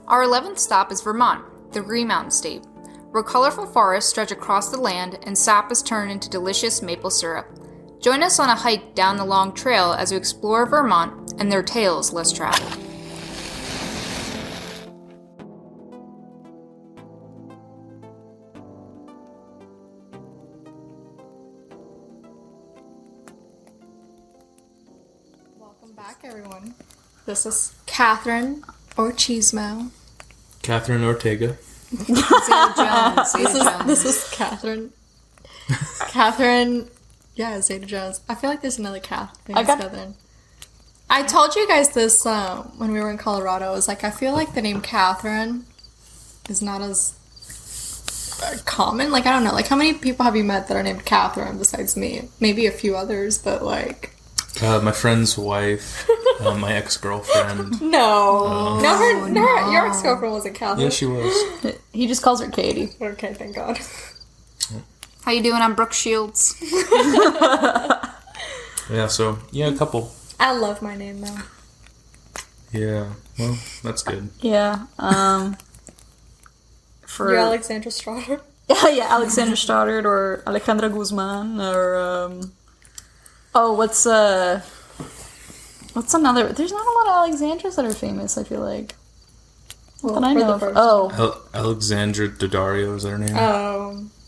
Our 11th stop is Vermont, the Green Mountain State, where colorful forests stretch across the land and sap is turned into delicious maple syrup. Join us on a hike down the long trail as we explore Vermont and their tales less traveled. Welcome back, everyone. This is Catherine or Cheesemo. Catherine Ortega. Zeta Jones. This is Catherine. Catherine. Yeah, Zeta Jones. I feel like there's another Catherine. I told you guys this when we were in Colorado. It was like, I feel like the name Catherine is not as common. Like, I don't know. Like, how many people have you met that are named Catherine besides me? Maybe a few others, but like... My friend's wife, my ex-girlfriend. No, your ex-girlfriend wasn't Catherine. Yeah, she was. He just calls her Katie. Okay, thank God. How you doing? I'm Brooke Shields. Yeah, a couple. I love my name, though. Yeah, well, that's good. Yeah. You're Alexandra Stoddard? Yeah, Alexandra Stoddard or Alejandra Guzman or... what's another... There's not a lot of Alexandras that are famous, I feel like. Well, I know of. Alexandra Daddario, is that her name?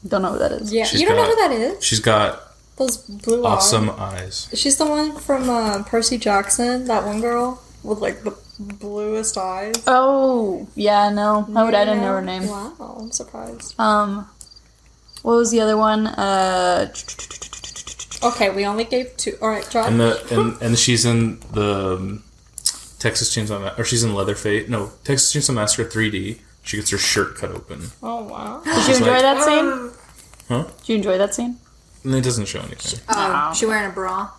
Don't know who that is. Yeah, you don't know who that is? She's got those blue awesome eyes. She's the one from Percy Jackson, that one girl with like the bluest eyes. Oh, yeah, no. I didn't know her name. Wow, I'm surprised. What was the other one? Okay, we only gave two. All right, John. And she's in the Texas Chainsaw or she's in Leatherface. No, Texas Chainsaw Massacre 3D. She gets her shirt cut open. Oh wow! Did you enjoy that scene? Huh? Did you enjoy that scene? And it doesn't show anything. She wearing a bra?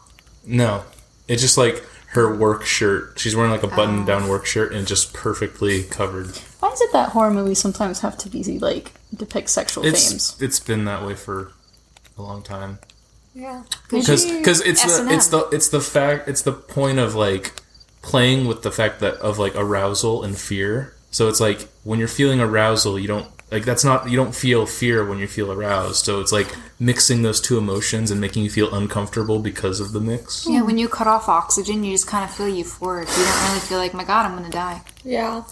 No, it's just like her work shirt. She's wearing like a button-down work shirt and just perfectly covered. Why is it that horror movies sometimes have to be like depict sexual themes? It's been that way for a long time. Yeah, because it's the point of like playing with the fact that of like arousal and fear. So it's like when you're feeling arousal, you don't feel fear when you feel aroused. So it's like mixing those two emotions and making you feel uncomfortable because of the mix. Yeah, when you cut off oxygen, you just kind of feel euphoric. You don't really feel like, my God, I'm gonna die. Yeah.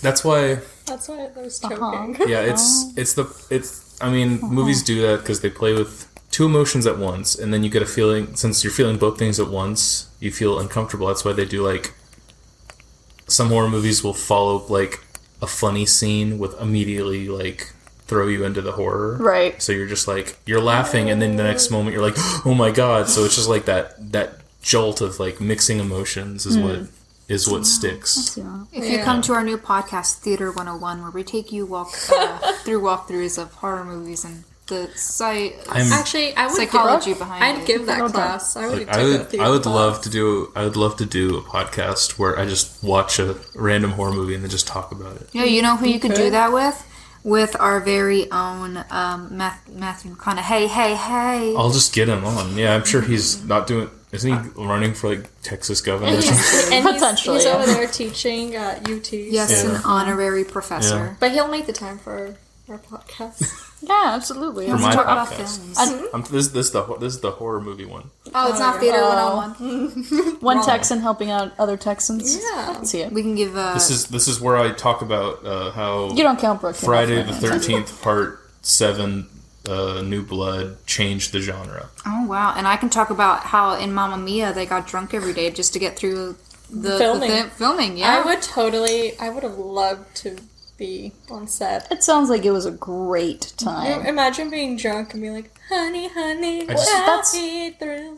That's why I was choking. Yeah, movies do that because they play with two emotions at once, and then you get a feeling, since you're feeling both things at once, you feel uncomfortable. That's why they do like some horror movies will follow like a funny scene with immediately like throw you into the horror. Right. So you're just like you're laughing and then the next moment you're like, oh my God. So it's just like that jolt of like mixing emotions is what sticks. If you come to our new podcast, Theater 101, where we take you through walkthroughs of horror movies and the psychology behind it. I'd give that class. I would love to do a podcast where I just watch a random horror movie and then just talk about it. Yeah, you know who you could do that with? With our very own Matthew McConaughey. Hey. I'll just get him on. Yeah, I'm sure he's not doing... Isn't he running for like Texas governor or something? And potentially, he's over there teaching at UT. Yes, an honorary professor. Yeah. But he'll make the time for our podcast. Yeah, absolutely. For my talk about podcast. This is the horror movie one. Oh, it's not Theater 101. One Texan helping out other Texans. Yeah. I can see it. We can give This is where I talk about how you don't count Brooke. Friday the 13th Part 7 New Blood changed the genre. Oh wow! And I can talk about how in Mamma Mia they got drunk every day just to get through the filming. Yeah, I would have loved to be on set. It sounds like it was a great time. Imagine being drunk and being like, honey,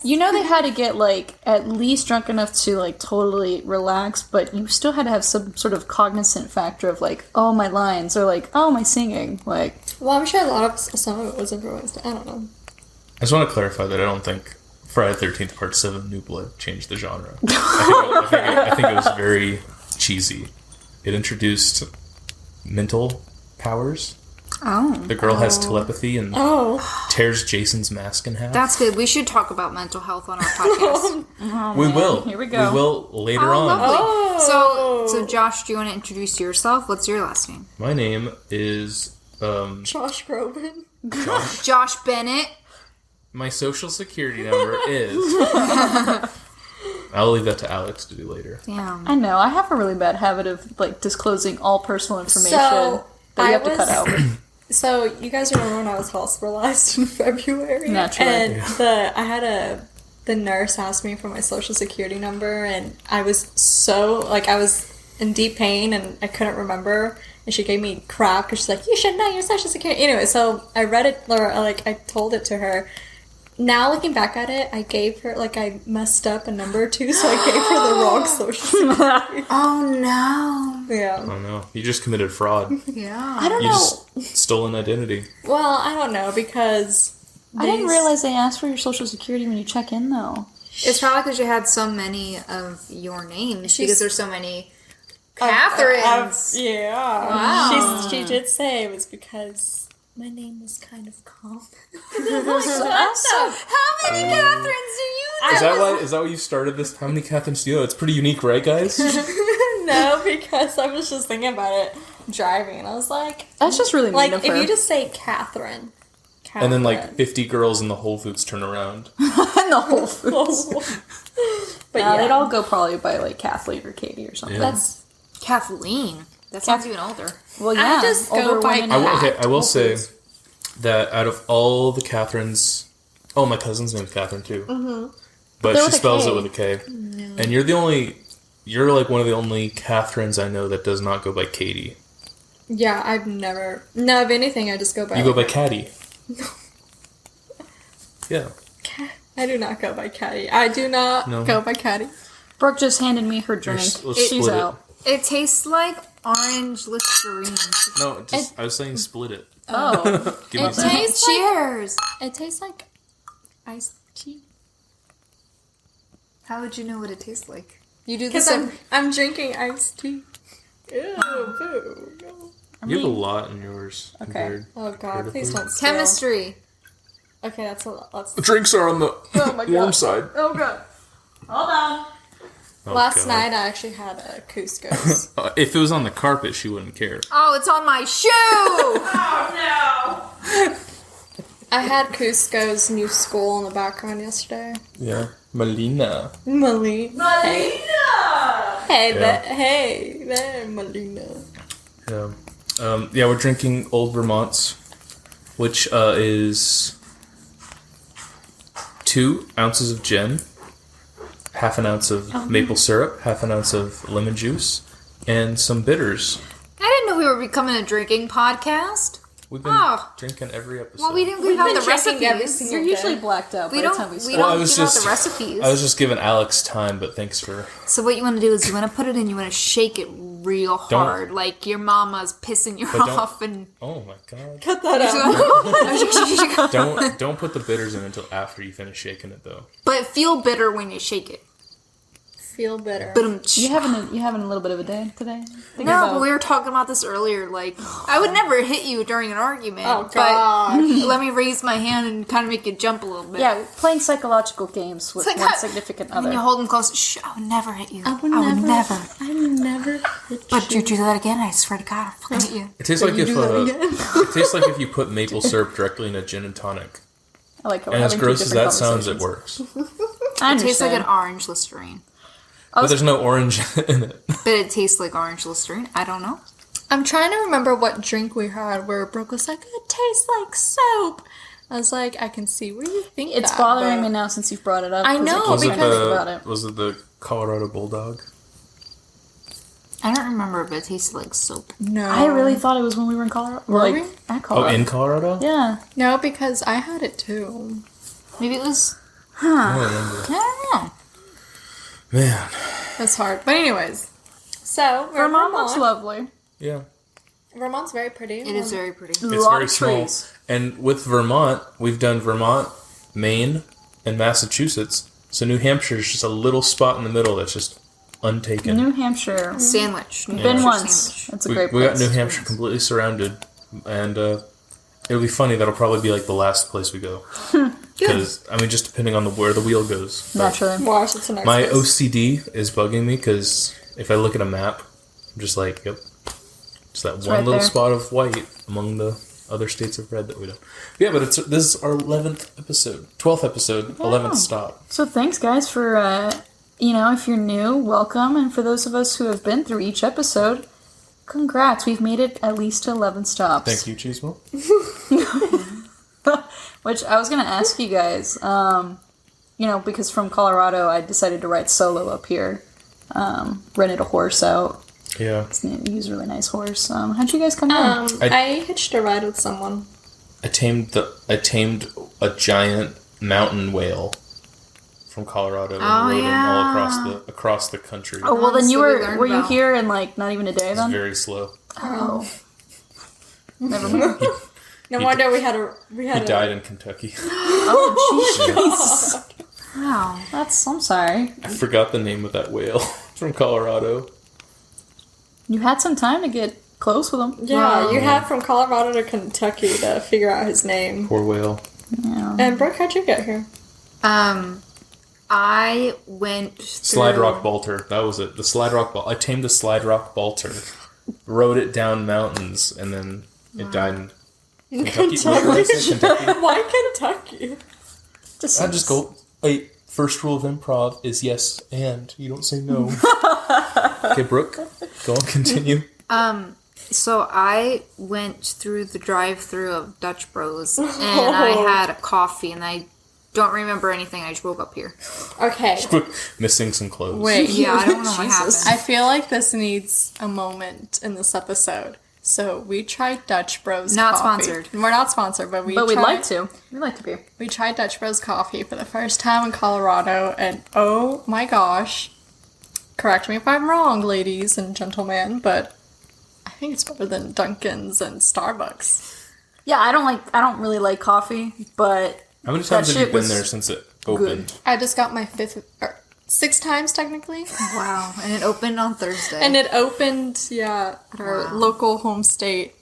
you know, they had to get like at least drunk enough to like totally relax, but you still had to have some sort of cognizant factor of like, oh, my lines, or like, oh, my singing. Like, well, I'm sure some of it was improvised. I don't know. I just want to clarify that I don't think Friday the 13th Part 7 New Blood changed the genre. I think it was very cheesy. It introduced mental powers. Oh. The girl has telepathy and tears Jason's mask in half. That's good. We should talk about mental health on our podcast. We will. Here we go. We will later on. Lovely. So Josh, do you want to introduce yourself? What's your last name? My name is Josh Groban. Josh Bennett. My social security number is. I'll leave that to Alex to do later. Damn. I know. I have a really bad habit of like disclosing all personal information that we have to cut out. So you guys remember when I was hospitalized in February? Naturally. And the nurse asked me for my social security number, and I was I was in deep pain and I couldn't remember, and she gave me crap because she's like, you should know your social security. Anyway, so I read it, or I told it to her. Now looking back at it, I gave her, I messed up a number or two, so I gave her the wrong social security. Oh no. Yeah. Oh no, you just committed fraud. Yeah. I don't You know. just stole an identity. Well, I don't know, because I didn't realize they asked for your social security when you check in, though. It's probably because you had so many of your names, because there's so many Catherines. Yeah. Wow. She did say it was because my name was kind of common. Awesome. How many Catherines do you know? Is that why you started this? How many Catherines do you know? It's pretty unique, right, guys? No, because I was just thinking about it driving, and I was like, That's just really mean of if her. you just say Catherine. And then 50 girls in the Whole Foods turn around. And the Whole Foods. But They'd all go probably by Kathleen or Katie or something. Yeah. that's Kathleen. That sounds even older. Well, yeah. I just go older by women. I will say that out of all the Catherines, my cousin's name's Catherine too. Mm-hmm. But They're she with a spells K. it with a K. No. And you're like one of the only Catherines I know that does not go by Katie. Yeah, I've never. No, if anything, I just go by. You go by Caddy. No. Yeah. I do not go by Caddy. I do not go by Caddy. Brooke just handed me her drink. Let's She's split out. It tastes like orange Listerine. No, I was saying split it. Oh. Give me It some. tastes Cheers. It tastes like iced tea. How would you know what it tastes like? You do Because this. I'm drinking iced tea. Ew, boo. You have a lot in yours. Okay. compared- Oh god, please don't spill. Chemistry. Okay, that's a lot. The drinks are on the warm side. Oh god. Hold on. Oh, Last God. night I actually had a couscous. If it was on the carpet, she wouldn't care. Oh, it's on my shoe. I had Cusco's new school in the background yesterday. Yeah. Melina. Melina. Hey, Yeah. hey there, Melina. Yeah. We're drinking Old Vermont's, which is 2 ounces of gin, half an ounce of maple syrup, half an ounce of lemon juice, and some bitters. I didn't know we were becoming a drinking podcast. We've been drinking every episode. Well, we didn't give out the drinking every recipes. single You're usually blacked out We by the don't. time we We start. Well, I don't was give out just- the recipes. I was just giving Alex time, but thanks for... So what you want to do is you want to put it in. You want to shake it real hard, like your mama's pissing you But off, and Oh my god. Cut that out. Don't put the bitters in until after you finish shaking it, though. but feel bitter when you shake it. Feel bitter. You having a little bit of a day today? No, but we were talking about this earlier. Like, I would never hit you during an argument. Oh, but gosh. let me raise my hand and kind of make you jump a little bit. Yeah, playing psychological games with like one that. significant And other. you hold them close. Shh, I would never hit you. I would never. I never hit But you do that again, I swear to God, I'll fucking hit you. It tastes like if it tastes like if you put maple syrup directly in a gin and tonic. I like how And we're as having two gross as different that sounds, it conversations. works. I It tastes like understand. an orange Listerine. But there's no orange in it. But it tastes like orange Listerine. I don't know. I'm trying to remember what drink we had where Brooke was like, it tastes like soap. I was like, I can see where you think It's that, bothering but- me now since you've brought it up. I 'cause know, keep Was it thinking because- about it. was it the Colorado Bulldog? I don't remember, but it tasted like soap. No. I really thought it was when we were in Colorado. Were we? At Oh, Colorado. in Colorado? Yeah. No, because I had it too. Maybe it was. I don't remember. I don't know. Man. That's hard. But anyways. So, we're in Vermont looks Vermont. lovely. Yeah. Vermont's very pretty. It is very pretty. It's lot very of small. trees. And with Vermont, we've done Vermont, Maine, and Massachusetts. So New Hampshire is just a little spot in the middle that's just untaken. New Hampshire. Sandwich. New Been Hampshire once. sandwich. It's a we great we place. got New Hampshire completely surrounded And it'll be funny. That'll probably be like the last place we go. Because, I mean, just depending on where the wheel goes. Naturally. Wash, it's the next My place. OCD is bugging me because if I look at a map, I'm just like, yep. It's that one right little there. spot of white among the other states of red that we don't. Yeah, but this is our 11th episode. 12th episode, 11th stop. So thanks, guys, for, if you're new, welcome. And for those of us who have been through each episode, congrats. We've made it at least to 11 stops. Thank you, Cheesemo. Which I was going to ask you guys, because from Colorado, I decided to ride solo up here. Rented a horse out. Yeah. He's a really nice horse. How'd you guys come down? I hitched a ride with someone. I tamed a giant mountain whale from Colorado and rode him all across the country. Oh, well, then So were you here in, not even a day It's then? very slow. Oh. Never mind. No wonder we had He died in Kentucky. Oh, jeez. Wow. I'm sorry. I forgot the name of that whale from Colorado. You had some time to get close with him. Yeah, you had from Colorado to Kentucky to figure out his name. Poor whale. Yeah. And Brooke, how'd you get here? I went through... Slide Rock Bolter. That was it. The Slide Rock Bolter. I tamed a Slide Rock Bolter. Rode it down mountains, and then it died in Kentucky. What did I say? Kentucky? Why Kentucky? I just go, wait, first rule of improv is yes and. You don't say no. Okay, Brooke, go on, continue. So I went through the drive-thru of Dutch Bros, and I had a coffee, and I don't remember anything. I just woke up here. Okay. Missing some clothes. Wait. Yeah, I don't know what Jesus. happened. I feel like this needs a moment in this episode. So we tried Dutch Bros Not coffee. sponsored. We're not sponsored, but we'd like to. We'd like to be. We tried Dutch Bros coffee for the first time in Colorado, and oh my gosh. Correct me if I'm wrong, ladies and gentlemen, but I think it's better than Dunkin's and Starbucks. Yeah, I don't really like coffee, but How many times have you shit been was there since it opened? good. I just got my 6 times technically. Wow. And it opened on Thursday. And it opened, at our local home state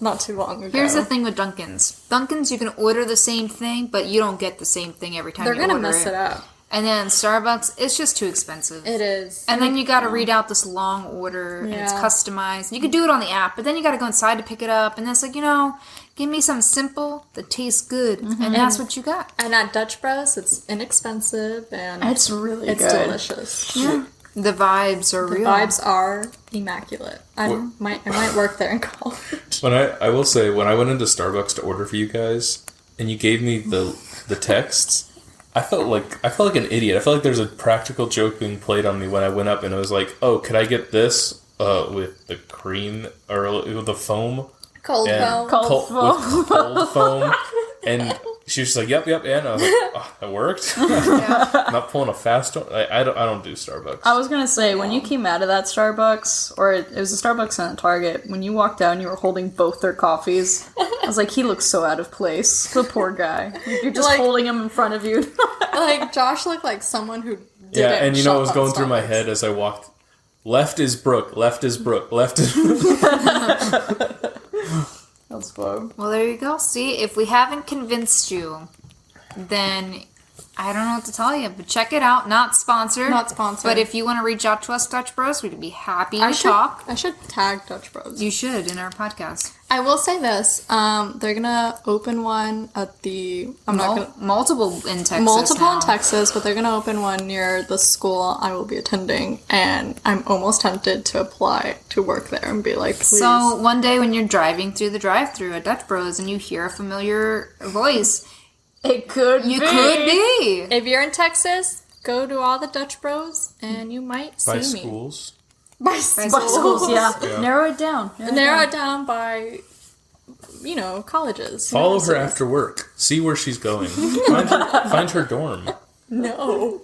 not too long ago. Here's the thing with Dunkin's. Dunkin's, you can order the same thing, but you don't get the same thing every time They're you gonna order mess it up. And then Starbucks, it's just too expensive. It is. And then you gotta read out this long order, and it's Yeah. customized. You could do it on the app, but then you gotta go inside to pick it up, and it's like, give me something simple that tastes good, and that's what you got. And at Dutch Bros, it's inexpensive and it's really it's good. delicious. Yeah. The vibes are The real. vibes are immaculate. I might work there in college. I will say, when I went into Starbucks to order for you guys, and you gave me the texts, I felt like an idiot. I felt like there's a practical joke being played on me when I went up and I was like, "Oh, could I get this with the cream or with the foam?" Cold And foam. with cold foam. And she was just like, "Yep, and I was like, "Oh, that worked." I'm not pulling a fast one. I don't do Starbucks. I was gonna say, when you came out of that Starbucks, or it was a Starbucks and a Target, when you walked out and you were holding both their coffees, I was like, he looks so out of place. The poor guy. You're just holding him in front of you. Like, Josh looked like someone who didn't Yeah, and shop it was on going through my Starbucks. head as I walked. Left is Brooke. Left is Brooke. Left is Brooke. That's fun. Well, there you go. See, if we haven't convinced you, then I don't know what to tell you. But check it out. Not sponsored. Not sponsored. But if you want to reach out to us, Dutch Bros, we'd be happy I to talk. should tag Dutch Bros. You should in our podcast. I will say this. They're gonna open one at the. I'm not gonna. Multiple in Texas. Multiple now. in Texas, but they're going to open one near the school I will be attending, and I'm almost tempted to apply to work there and be like, please. So one day when you're driving through the drive-thru at Dutch Bros and you hear a familiar voice, It could you could be. If you're in Texas, go to all the Dutch Bros, and you might see By me. schools. By By schools. schools, yeah. Yeah. Narrow it down. Narrow it down by, colleges. Follow her universities. after work. See where she's going. Find her dorm. No.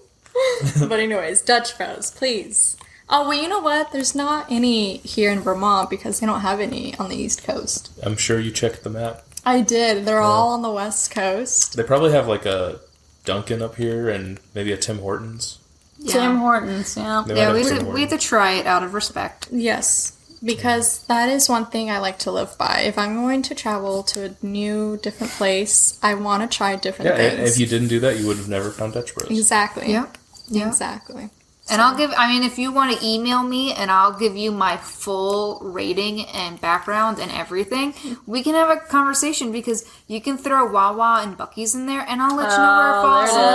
But anyways, Dutch Bros, please. Oh, well, you know what? There's not any here in Vermont because they don't have any on the East Coast. I'm sure you checked the map. I did. They're all on the West Coast. They probably have like a Dunkin' up here and maybe a Tim Hortons. Tim Hortons, yeah. They might Yeah, have we Tim had Hortons. to try it out of respect. Yes. Because that is one thing I like to live by. If I'm going to travel to a new, different place, I want to try different things. If you didn't do that, you would have never found Dutch Bros. Exactly. Yep. Exactly. And if you want to email me and I'll give you my full rating and background and everything, we can have a conversation because you can throw Wawa and Buc-ee's in there and I'll let you know where it falls on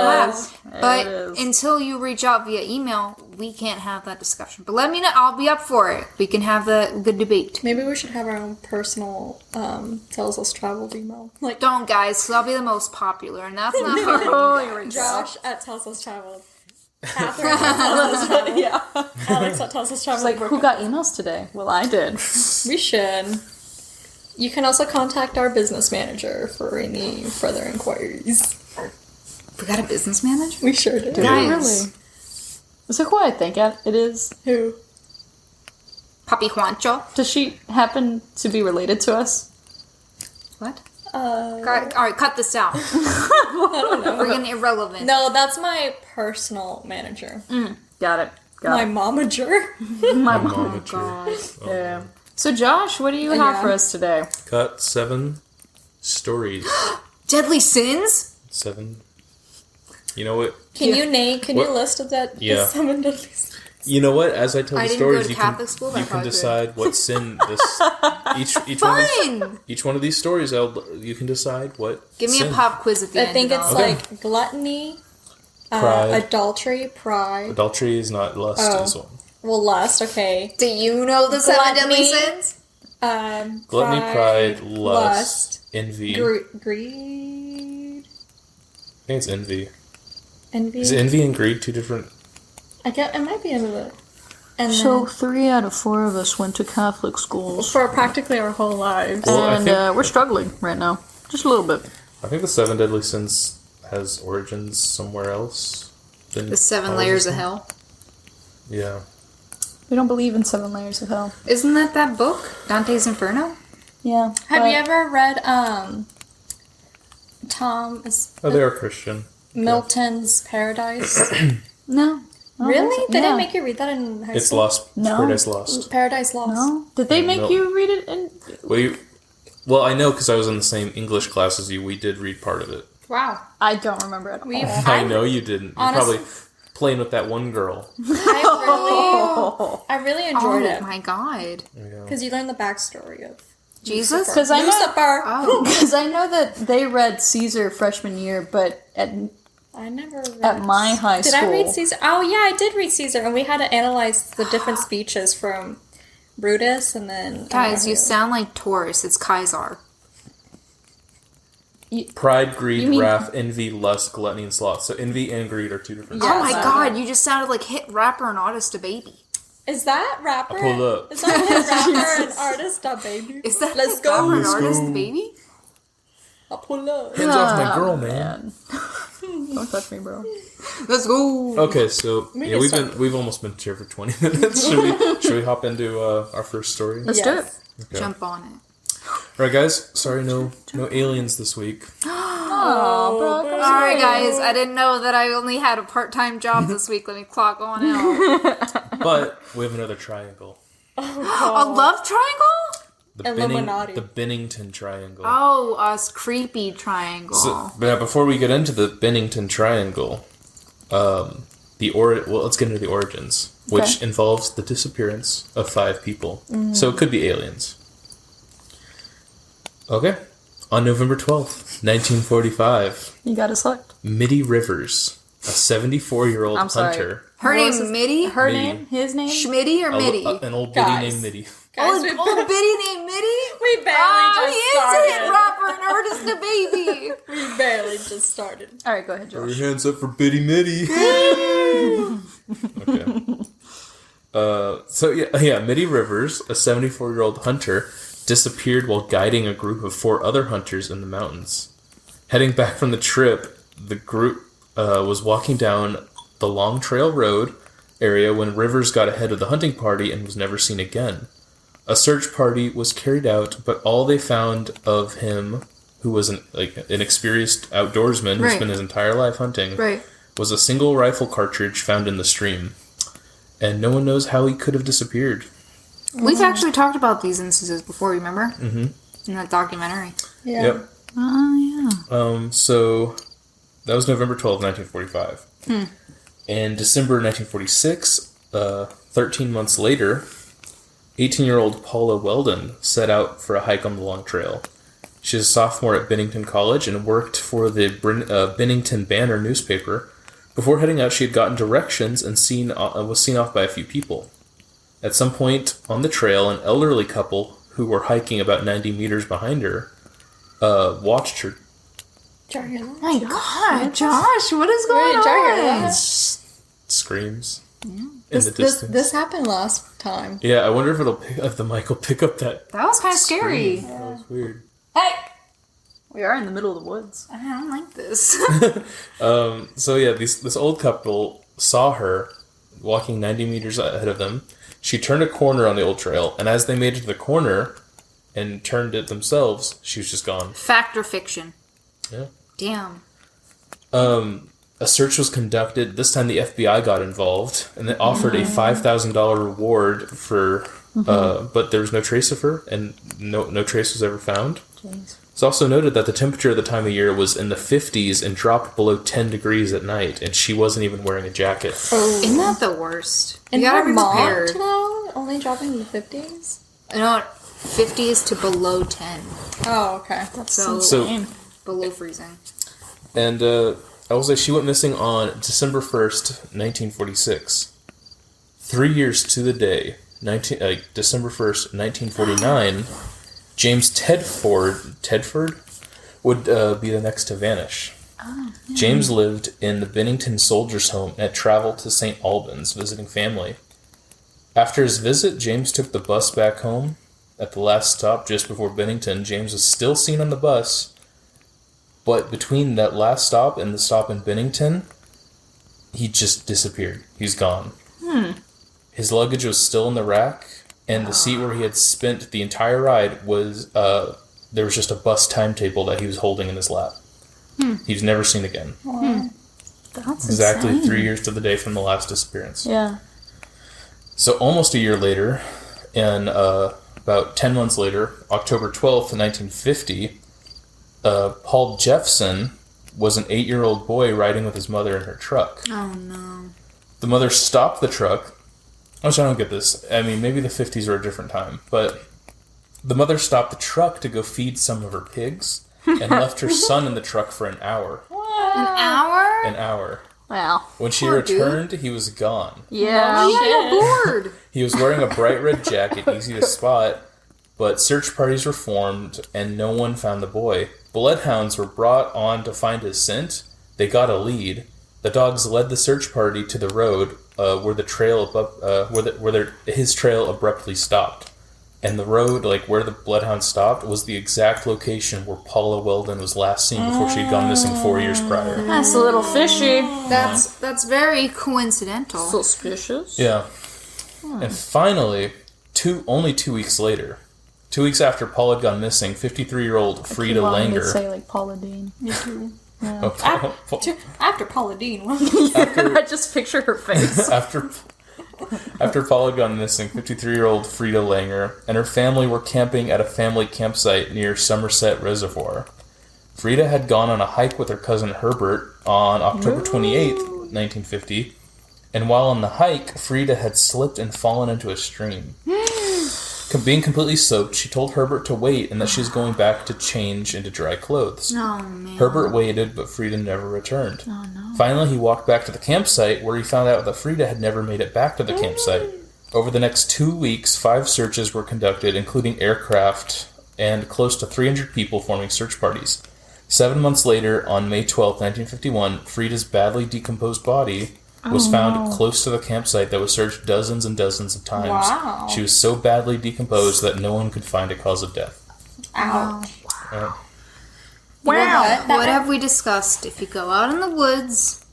the map. But until you reach out via email, we can't have that discussion. But let me know. I'll be up for it. We can have the good debate. Maybe we should have our own personal taleslesstraveled email. Like, don't, guys, because I'll be the most popular and that's not fair. Josh at taleslesstraveled. Catherine at taleslesstraveled. Yeah. Alex at taleslesstraveled. Like, who got emails today? Well, I did. We should. You can also contact our business manager for any further inquiries. We got a business manager? We sure do. Nice. Really? Is it who I think it is? Who? Papi Juancho. Does she happen to be related to us? What? All right, cut this out. I don't know. We're getting irrelevant. No, that's my personal manager. Got it. My momager. My mom. God. Yeah. So, Josh, what do you have Yeah. for us today? Cut 7 stories. Deadly Sins? 7. You know what? Can you What? list that? Yeah. The 7 deadly sins? You know what? As I tell I the didn't go stories, to you Catholic school, can but you I can probably did. decide what sin this each one of these stories. You can decide what. Give me sin. a pop quiz at the I end. think and it's I'll- like gluttony, Pride. adultery, pride. Adultery is not lust. Oh. Is one. Well, lust. Okay. Do you know the 7 deadly Gluttony. sins? Gluttony, pride, lust, envy. Greed, I think it's envy. envy. Is envy and greed two different? I get it might be into it. And So, then 3 out of 4 of us went to Catholic schools. for practically our whole lives. Well, I And think- we're struggling right now. Just a little bit. I think the 7 deadly sins has origins somewhere else. Than The 7 ours. layers of hell. Yeah. We don't believe in 7 layers of hell. Isn't that book? Dante's Inferno? Yeah. Have you ever read Oh, they are Christian. Milton's Paradise? No. I don't Really? think so. Did Yeah. I make you read that in high It's school? Lost. No. Paradise Lost. Paradise Lost. No? Did they make No. you read it in... Well, I know because I was in the same English class as you. We did read part of it. Wow. I don't remember at all. I know you didn't. You're honestly- probably playing with that one girl. I really enjoyed it. my God. Yeah. Because you learn the backstory of Jesus? Because I know... Lucifer. Oh. Because I know that they read Caesar freshman year, but I never read at my high Did school... I read Caesar? Oh, yeah, I did read Caesar, and we had to analyze the different speeches from Brutus and then... Guys, you sound like Taurus. It's Kaisar. Pride, greed, You mean- wrath, envy, lust, gluttony, and sloth. So envy and greed are two different. Yeah. Oh my Yes. God, you just sounded like hit rapper and artist a baby. Is that rapper? I pulled up. Is that rapper and artist a baby? Is that Let's hit go. rapper and Let's artist go. a baby? I'll pull up. Hands off my girl, man. Don't touch me, bro. Let's go. Okay, so We yeah, can we've almost been here for 20 minutes. Should we hop into our first story? Let's do it. Okay. Jump on it. All right, guys. Sorry, no aliens this week. Oh, bro. All right, guys. I didn't know that I only had a part-time job this week. Let me clock on out. But we have another triangle. A love triangle? The Illuminati. The Bennington Triangle. Oh, us creepy triangle. So, but before we get into the Bennington Triangle, let's get into the origins, which involves the disappearance of 5 people. So it could be aliens. Okay. On November 12th, 1945, You gotta select. Mitty Rivers, a 74-year-old I'm sorry. hunter. Her What was name his- Mitty? Her Mitty. name? His name? Schmitty or Mitty? An old biddy Guys. named Mitty. Guys, we, Old bitty named Mitty? we barely Oh, just he is a started. hit rapper and artist a baby. We barely just started. Alright, go ahead, Throw Josh. your hands up for Biddy Mitty. Okay. Mitty Rivers, a 74-year-old hunter, disappeared while guiding a group of 4 other hunters in the mountains. Heading back from the trip, the group was walking down the Long Trail Road area when Rivers got ahead of the hunting party and was never seen again. A search party was carried out, but all they found of him, who was an experienced outdoorsman who Right. spent his entire life hunting, Right. was a single rifle cartridge found in the stream. And no one knows how he could have disappeared. We've actually talked about these instances before, remember? Mm-hmm. In that documentary. Yeah. Yep. Oh, yeah. So that was November 12th, 1945. In December 1946, 13 months later, 18-year-old Paula Weldon set out for a hike on the Long Trail. She's a sophomore at Bennington College and worked for the Bennington Banner newspaper. Before heading out, she had gotten directions and was seen off by a few people. At some point on the trail, an elderly couple who were hiking about 90 meters behind her watched her. My God, Josh, what is going on? Screams in This, the distance. this happened last time. Yeah, I wonder if the mic will pick up that. That was kind of scary. That was weird. Hey! We are in the middle of the woods. I don't like this. So yeah, this old couple saw her walking 90 meters ahead of them. She turned a corner on the old trail, and as they made it to the corner and turned it themselves, she was just gone. Fact or fiction? Yeah. Damn. A search was conducted. This time the FBI got involved, and they offered a $5,000 reward for, but there was no trace of her, and no trace was ever found. Jeez. It's also noted that the temperature at the time of year was in the 50s and dropped below 10 degrees at night, and she wasn't even wearing a jacket. Oh. Isn't that the worst? In You gotta be Vermont, prepared. though? Only dropping in the 50s? No, 50s to below 10. Oh, okay. So, So, below freezing. and I will say she went missing on December 1st, 1946. 3 years to the day, December 1st, 1949, James Tedford would be the next to vanish. James lived in the Bennington Soldiers' Home and had traveled to St. Albans visiting family. After his visit, James took the bus back home. At the last stop, just before Bennington, James was still seen on the bus, but between that last stop and the stop in Bennington, he just disappeared. He's gone. His luggage was still in the rack, and the seat where he had spent the entire ride was, there was just a bus timetable that he was holding in his lap. He was never seen again. That's Exactly insane. 3 years to the day from the last disappearance. Yeah. So almost a year later, and about 10 months later, October 12th, 1950, Paul Jeffson was an 8-year-old boy riding with his mother in her truck. Oh, no. The mother stopped the truck. Which I don't get this. I mean, maybe the 50s were a different time, but the mother stopped the truck to go feed some of her pigs and left her son in the truck for an hour. An hour? An hour. Wow. When she Poor dude. returned, he was gone. Yeah. Yeah, you're bored. He was wearing a bright red jacket, easy to spot, but search parties were formed and no one found the boy. Bloodhounds were brought on to find his scent. They got a lead. The dogs led the search party to the road where the trail his trail abruptly stopped, and the road, like where the bloodhound stopped, was the exact location where Paula Weldon was last seen before she'd gone missing 4 years prior. That's a little fishy. That's very coincidental. Suspicious. Yeah, and finally, only 2 weeks later, 2 weeks after Paula had gone missing, 53-year-old Frida Langer. Say like Paula Dean. After Paula Dean. I just picture her face. After Paula had gone missing, 53-year-old Frida Langer and her family were camping at a family campsite near Somerset Reservoir. Frida had gone on a hike with her cousin Herbert on October 28th, 1950, and while on the hike, Frida had slipped and fallen into a stream. Being completely soaked, she told Herbert to wait and that she was going back to change into dry clothes. Oh, man. Herbert waited, but Frida never returned. Oh no. Finally, he walked back to the campsite, where he found out that Frida had never made it back to the campsite. Over the next 2 weeks, 5 searches were conducted, including aircraft, and close to 300 people forming search parties. 7 months later, on May 12, 1951, Frida's badly decomposed body was found close to the campsite that was searched dozens and dozens of times. Wow. She was so badly decomposed that no one could find a cause of death. Ow. Uh, Wow. What have we discussed? If you go out in the woods,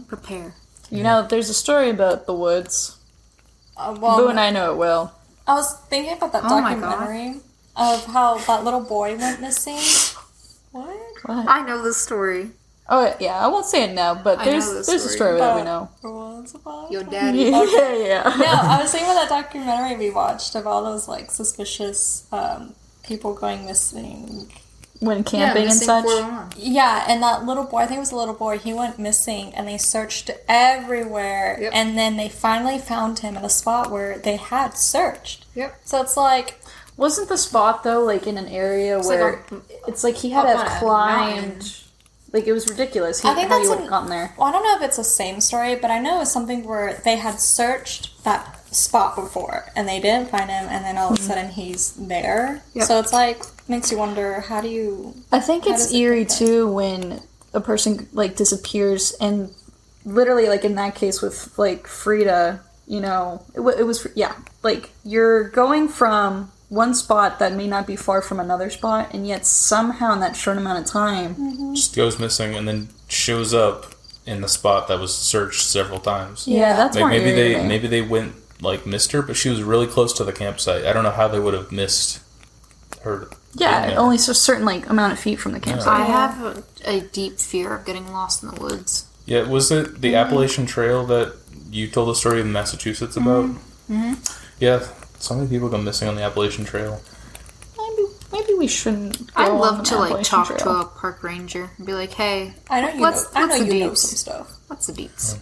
prepare. You know, there's a story about the woods. Boo and I know it well. I was thinking about that Oh my documentary of how that little boy went missing. What? What? I know this story. Oh, yeah, I won't say it now, but there's a story that we know. Your daddy. Yeah. No, I was thinking about that documentary we watched of all those, like, suspicious people going missing. When camping and such? Yeah, and that little boy, I think it was a little boy, he went missing, and they searched everywhere, and then they finally found him in a spot where they had searched. Yep. So it's like... Wasn't the spot, though, like, in an area where... it's like he had to have climbed... Like, it was ridiculous. I think how you would have gotten there. Well, I don't know if it's the same story, but I know it was something where they had searched that spot before, and they didn't find him, and then all of a sudden he's there. Yep. So it's like, makes you wonder, how do you... I think it's eerie, too, when a person, like, disappears, and literally, like, in that case with, like, Frida, you know, it was, like, you're going from one spot that may not be far from another spot, and yet somehow in that short amount of time... just goes missing and then shows up in the spot that was searched several times. Yeah, that's more eerie. Maybe they went, like, missed her, but she was really close to the campsite. I don't know how they would have missed her. Yeah, only a certain, like, amount of feet from the campsite. I have a deep fear of getting lost in the woods. Yeah, was it the Appalachian Trail that you told the story in Massachusetts about? Mm-hmm. Yeah, so many people go missing on the Appalachian Trail. Maybe we shouldn't. I'd love to, like, talk to a park ranger and be like, "Hey, I know you know some stuff. What's the deets?"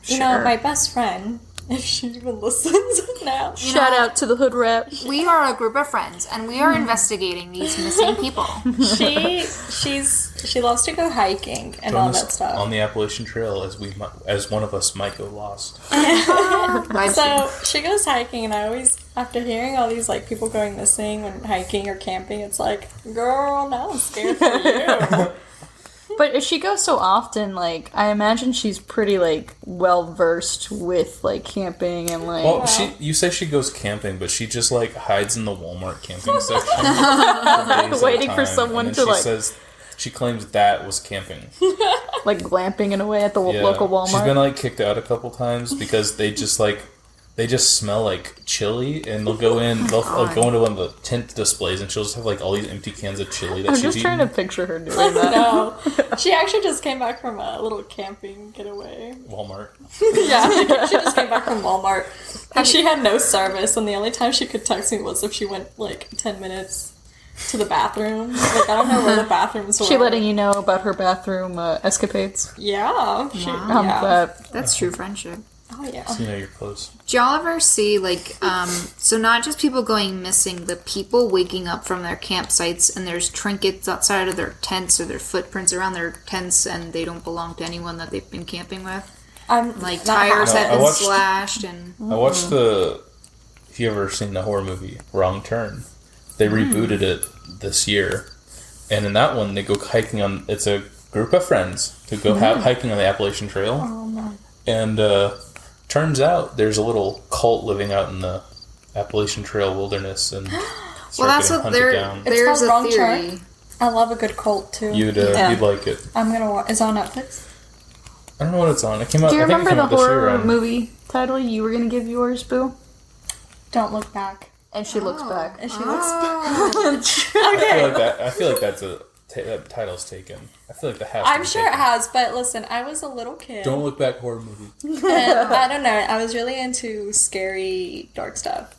You know, my best friend, if she even listens now. Shout out to the hood rep. We are a group of friends, and we are investigating these missing people. She loves to go hiking and all that stuff on the Appalachian Trail, as one of us might go lost. So she goes hiking, and I always, after hearing all these, like, people going missing when hiking or camping, it's like, girl, now I'm scared for you. But if she goes so often, like, I imagine she's pretty, like, well-versed with, like, camping and, like... Well, you say she goes camping, but she just, like, hides in the Walmart camping section. Waiting for someone to, like... She claims that was camping. Like, glamping in a way at the local Walmart? She's been, like, kicked out a couple times because they just smell like chili, and they'll go into one of the tent displays, and she'll just have, like, all these empty cans of chili that she's eaten. I'm just trying to picture her doing that. No. She actually just came back from a little camping getaway. Walmart. Yeah, she just came back from Walmart. And she had no service, and the only time she could text me was if she went, like, 10 minutes to the bathroom. Like, I don't know where the bathrooms were. She letting you know about her bathroom escapades? Yeah. That's true friendship. Oh, yeah. So you know you're close. Do y'all ever see, like, so not just people going missing, but people waking up from their campsites and there's trinkets outside of their tents or their footprints around their tents and they don't belong to anyone that they've been camping with? Like, tires have been slashed and... I watched if you ever seen the horror movie Wrong Turn, they rebooted it this year. And in that one, they go hiking on... It's a group of friends who go hiking on the Appalachian Trail. Oh, no. And... turns out there's a little cult living out in the Appalachian Trail wilderness, and well, that's what there's a Wrong theory. Turn. I love a good cult too. You'd like it. I'm gonna watch. Is it on Netflix? I don't know what it's on. It came out. Do you remember the horror year, movie title you were gonna give yours, Boo? Don't Look Back. And she looks back. And she looks back. Okay. I feel like that's that title's taken. I feel like the has. I'm sure it has, but listen, I was a little kid. Don't Look Back horror movie. And I don't know. I was really into scary, dark stuff,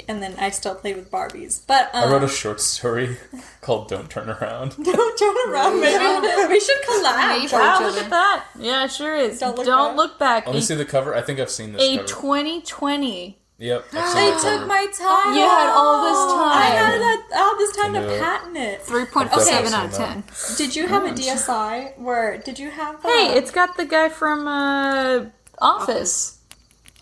and then I still played with Barbies. But I wrote a short story called "Don't Turn Around." Don't turn around, maybe we should collab. Wow, look at that! Yeah, it sure is. Don't look back. Let me see the cover. I think I've seen this. A 2020. Yep. I took my time. You had all this time. I had all this time to patent it. 3.7 out of 10. Did you have a DSI? Did you have? Hey, it's got the guy from Office.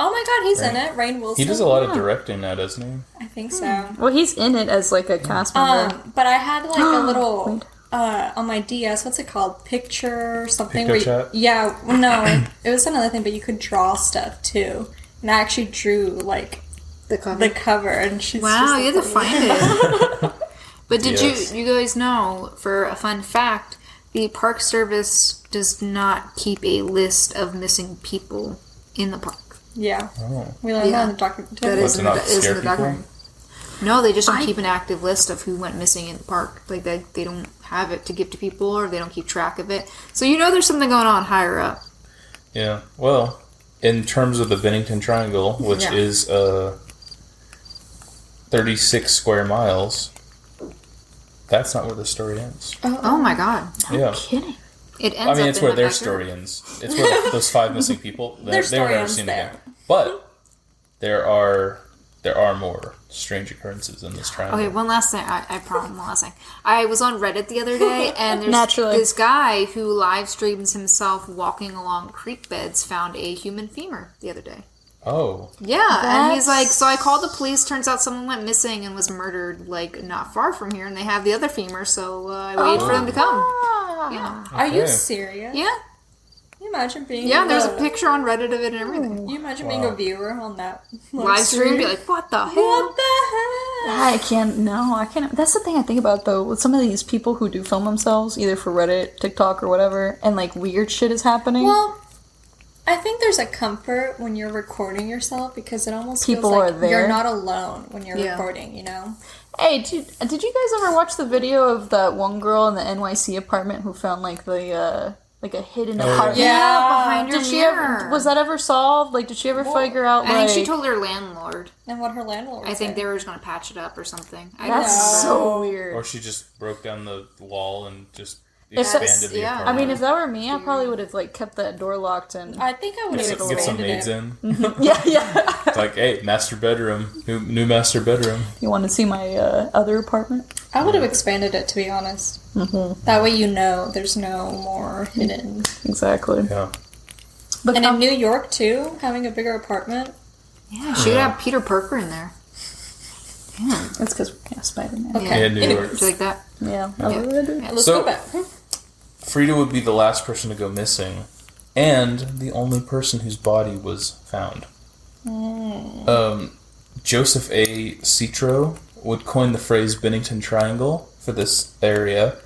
Oh my God, he's in it. Rainn Wilson. He does a lot of directing now, doesn't he? I think so. Well, he's in it as like a cast member. But I had like a little on my DS. What's it called? Picture something. Picture chat? Yeah. No, it was another thing. But you could draw stuff too. And I actually drew, like, the cover, and she's wow, just... you had to find it. But did you guys know, for a fun fact, the Park Service does not keep a list of missing people in the park. Yeah. Oh. We learned that in the documentary. That is in the documentary. No, they just don't keep an active list of who went missing in the park. Like, they don't have it to give to people, or they don't keep track of it. So there's something going on higher up. Yeah, well, in terms of the Bennington Triangle, which is 36 square miles, that's not where the story ends. Oh my god. No kidding. It ends it's where their story ends. It's where those 5 missing people, they were never seen again. But there are more strange occurrences in this triangle. Okay, one last thing. I promise, one last thing. I was on Reddit the other day, and there's this guy who live streams himself walking along creek beds found a human femur the other day. Oh. Yeah, and he's like, so I called the police. Turns out someone went missing and was murdered, like, not far from here, and they have the other femur, so I waited for them to come. Yeah. Are you serious? Yeah. Can you imagine being there's a picture on Reddit of it and everything. Can you imagine being a viewer on that live stream and be like, what the hell? What the hell? I can't. That's the thing I think about, though, with some of these people who do film themselves, either for Reddit, TikTok, or whatever, and, like, weird shit is happening. Well, I think there's a comfort when you're recording yourself, because it almost people feels like are there. You're not alone when you're recording, you know? Hey, did you guys ever watch the video of that one girl in the NYC apartment who found, like, a hidden apartment? Yeah, behind your mirror. Was that ever solved? Like, did she ever figure out, I think she told her landlord. And what her landlord I think they were just going to patch it up or something. That's so weird. Or she just broke down the wall and just expanded the apartment. I mean, if that were me, I probably would have, like, kept that door locked and... I think I would have get some maids in. Yeah. It's like, hey, master bedroom. New master bedroom. You want to see my other apartment? I would have expanded it, to be honest. Mm-hmm. That way there's no more hidden. Exactly. Yeah. But in New York, too, having a bigger apartment. Yeah, she could have Peter Parker in there. Yeah. That's because, Spider-Man. Okay. Yeah, New York. Would you like that? Yeah. Let's go back. Frida would be the last person to go missing, and the only person whose body was found. Joseph A. Citro would coin the phrase Bennington Triangle for this area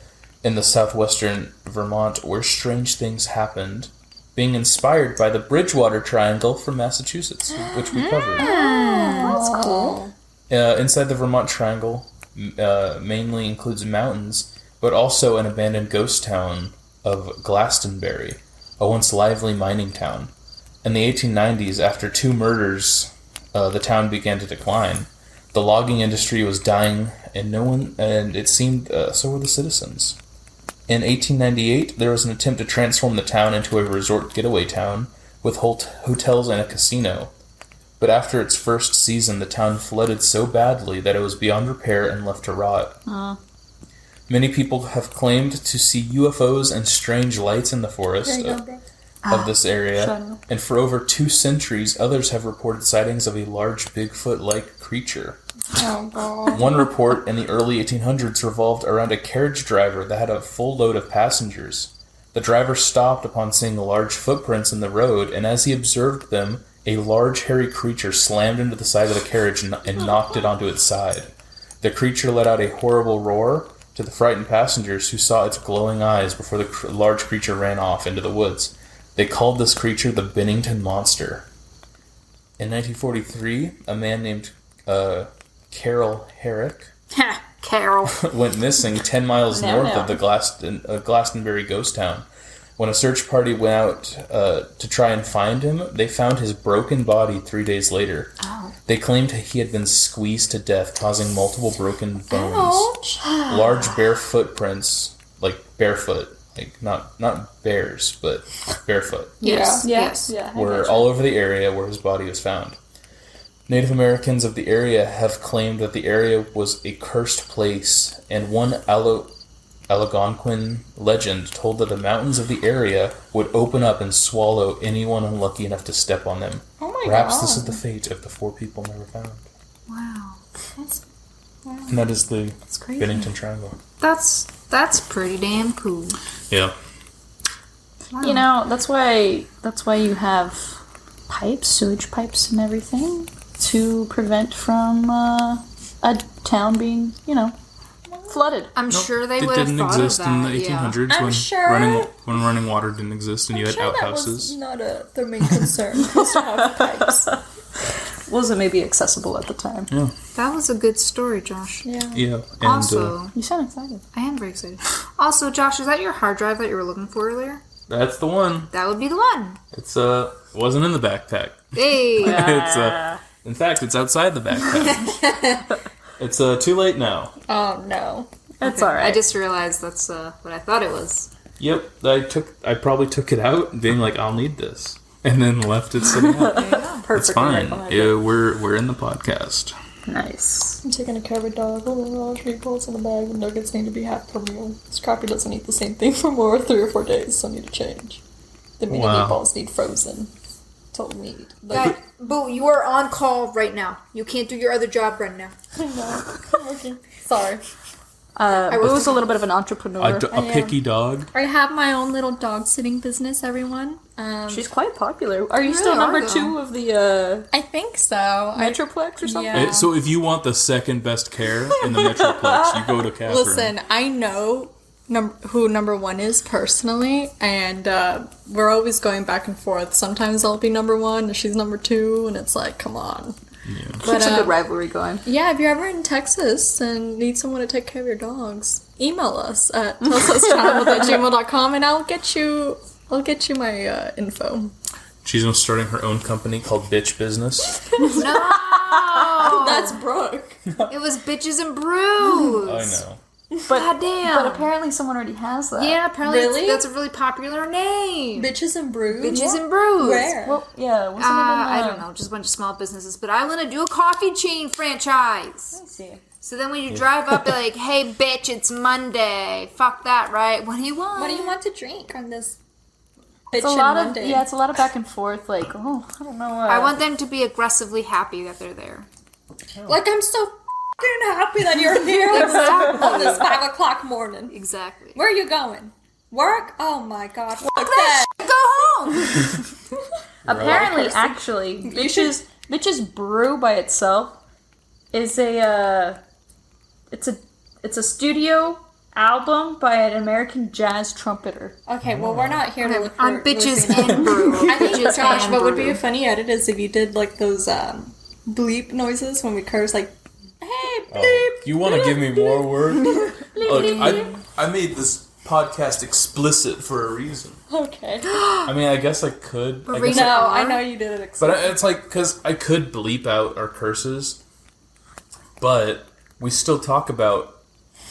in the southwestern Vermont where strange things happened, being inspired by the Bridgewater Triangle from Massachusetts, which we covered. That's cool. Inside the Vermont Triangle mainly includes mountains, but also an abandoned ghost town of Glastonbury, a once lively mining town. In the 1890s, after 2 murders, the town began to decline. The logging industry was dying, and it seemed so were the citizens. In 1898, there was an attempt to transform the town into a resort getaway town with hotels and a casino. But after its first season, the town flooded so badly that it was beyond repair and left to rot. Many people have claimed to see UFOs and strange lights in the forest of this area, and for over 2 centuries, others have reported sightings of a large Bigfoot-like creature. Oh, God. One report in the early 1800s revolved around a carriage driver that had a full load of passengers. The driver stopped upon seeing large footprints in the road, and as he observed them, a large hairy creature slammed into the side of the carriage and knocked it onto its side. The creature let out a horrible roar to the frightened passengers who saw its glowing eyes before the large creature ran off into the woods. They called this creature the Bennington Monster. In 1943, a man named Carol Herrick went missing 10 miles north of the Glastonbury ghost town. When a search party went out to try and find him, they found his broken body 3 days later. They claimed he had been squeezed to death, causing multiple broken bones. Large bare footprints, like barefoot, like not bears, but barefoot. Yes. Were all over the area where his body was found. Native Americans of the area have claimed that the area was a cursed place, and one Algonquin legend told that the mountains of the area would open up and swallow anyone unlucky enough to step on them. Perhaps this is the fate of the 4 people never found. Wow. And that is the Bennington Triangle. That's pretty damn cool. Yeah. Wow. You know, that's why you have sewage pipes and everything to prevent from a town being, flooded. I'm sure they would have thought of that. It didn't exist in the 1800s when running water didn't exist and you had outhouses. That was not their main concern, was to have pipes. wasn't maybe accessible at the time. Yeah. That was a good story, Josh. Yeah. Yeah. And, Also, You sound excited. I am very excited. Also, Josh, is that your hard drive that you were looking for earlier? that's the one. That would be the one. It's wasn't in the backpack. Hey. It's in fact, it's outside the backpack. It's too late now. Oh no. That's alright. I just realized that's what I thought it was. Yep, I probably took it out, being like, I'll need this, and then left it sitting out. Perfect. It's fine. Yeah, we're in the podcast. Nice. I'm taking a care of a dog. Oh, meatballs in the bag. The nuggets need to be half per meal. Scrappy doesn't eat the same thing for more 3 or 4 days, so I need to change. The mini meatballs need frozen. Total meat. Like, Boo, you are on call right now. You can't do your other job right now. I know. I'm working. Sorry. I was a little bit of an entrepreneur. A picky dog. I have my own little dog sitting business, everyone. She's quite popular. Are you really still number are, 2 of the I think so. Metroplex or something? Yeah. So if you want the second best care in the Metroplex, you go to Catherine. Listen, I know who number 1 is personally, and we're always going back and forth. Sometimes I'll be number 1 and she's number 2, and it's like, come on. Yeah. Keeps a good rivalry going. Yeah, if you're ever in Texas and need someone to take care of your dogs, email us at taleslesstraveled@gmail.com and I'll get you my info. She's starting her own company called Bitch Business. No! That's Brooke. It was Bitches and Brews. I know. But, God damn. but apparently someone already has that. Yeah, apparently Really? that's a really popular name. Bitches and Brews? Bitches and Brews. Where? Well, yeah, wasn't it in I don't know, just a bunch of small businesses. But I want to do a coffee chain franchise. Let me see. So then when you drive up, you're like, hey, bitch, it's Monday. Fuck that, right? What do you want? What do you want to drink on this It's a bitchin' lot Monday? it's a lot of back and forth. Like, oh, I don't know. I want them to be aggressively happy that they're there. Like, I'm so f***ing happy that you're here on this 5 o'clock morning. Exactly. Where are you going? Work? Oh my god. Fuck that that. Go home. Apparently, actually, Bitches Brew by itself is it's a studio album by an American jazz trumpeter. Okay, well, we're not here to look for On Bitches Lucy. and Brew. I think, Bitches Josh, and what would be Brew. a funny edit is if you did, like, those bleep noises when we curse, like, hey, bleep. You want to give me more work? Look, I made this podcast explicit for a reason. Okay. I mean, I guess I could. I guess No, I know you did it. but it's like, because I could bleep out our curses, but we still talk about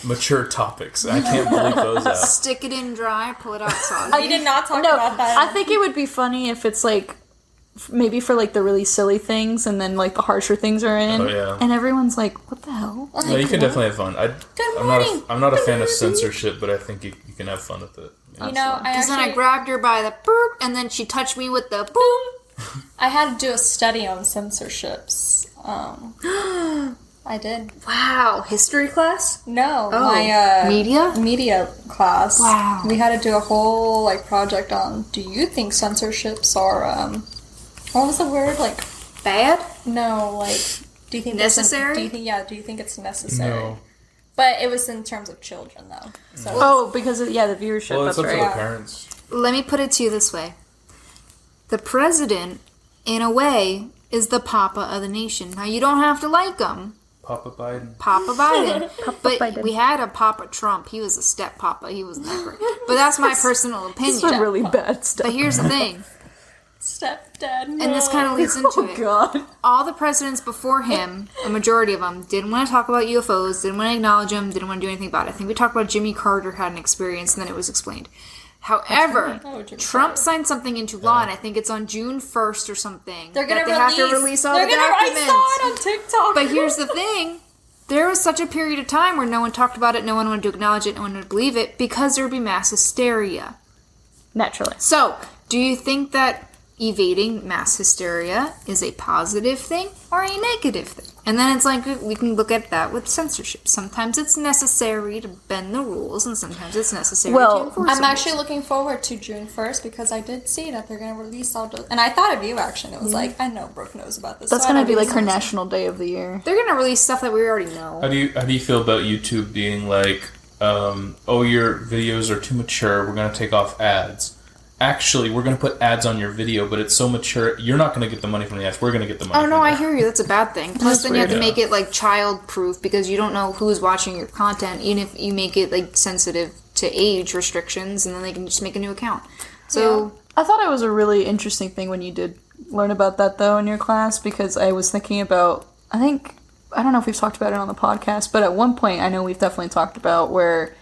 mature topics. I can't bleep those out. Stick it in dry, pull it out saucy. You did not talk No, about that. I think it would be funny if it's like maybe for like the really silly things and then like the harsher things are in. Oh, yeah. And everyone's like, what the hell? No, you can definitely have fun. I'm not a fan of censorship, but I think you can have fun with it. You know, Because then I grabbed her by the boop, and then she touched me with the boop. I had to do a study on censorships. I did. Wow, history class? No, Oh, my media class. Wow. We had to do a whole like project on. Do you think censorships are what was the word, like? Bad? No, like. Do you think Necessary? Do you think it's necessary? No. But it was in terms of children, though. So Oh, because of, the viewership. Well, it's that's up to right. the parents. Let me put it to you this way. The president, in a way, is the papa of the nation. Now, you don't have to like him. Papa Biden. Papa Biden. But Biden. we had a Papa Trump. He was a step papa. He wasn't that great. But that's my personal It's opinion. a really bad stuff. But here's the thing. stepdad. And this kind of leads into it. God. All the presidents before him, a majority of them, didn't want to talk about UFOs, didn't want to acknowledge them, didn't want to do anything about it. I think we talked about Jimmy Carter had an experience, and then it was explained. However, Oh, Jimmy Trump Carter. signed something into law, and I think it's on June 1st or something. They're gonna that they have to release all the documents. I saw it on TikTok. But here's the thing. There was such a period of time where no one talked about it, no one wanted to acknowledge it, no one would believe it, because there would be mass hysteria. Naturally. So, do you think that evading mass hysteria is a positive thing or a negative thing? And then it's like, we can look at that with censorship. Sometimes it's necessary to bend the rules, and sometimes it's necessary Well, to enforce I'm the actually rules. looking forward to June 1st because I did see that they're going to release all the... And I thought of you, actually. It was like, I know Brooke knows about this. That's so I gonna know be like this her is- national day of the year. They're going to release stuff that we already know. How do you feel about YouTube being like, oh, your videos are too mature, we're gonna take off ads, actually, we're going to put ads on your video, but it's so mature, you're not going to get the money from the ads, we're going to get the money Oh, from no, the I ads. hear you. That's a bad thing. Plus, then you have to weird. make it, like, child-proof because you don't know who's watching your content, even if you make it, like, sensitive to age restrictions, and then they can just make a new account. So... I thought it was a really interesting thing when you did learn about that, though, in your class, because I was thinking about, I don't know if we've talked about it on the podcast, but at one point I know we've definitely talked about where,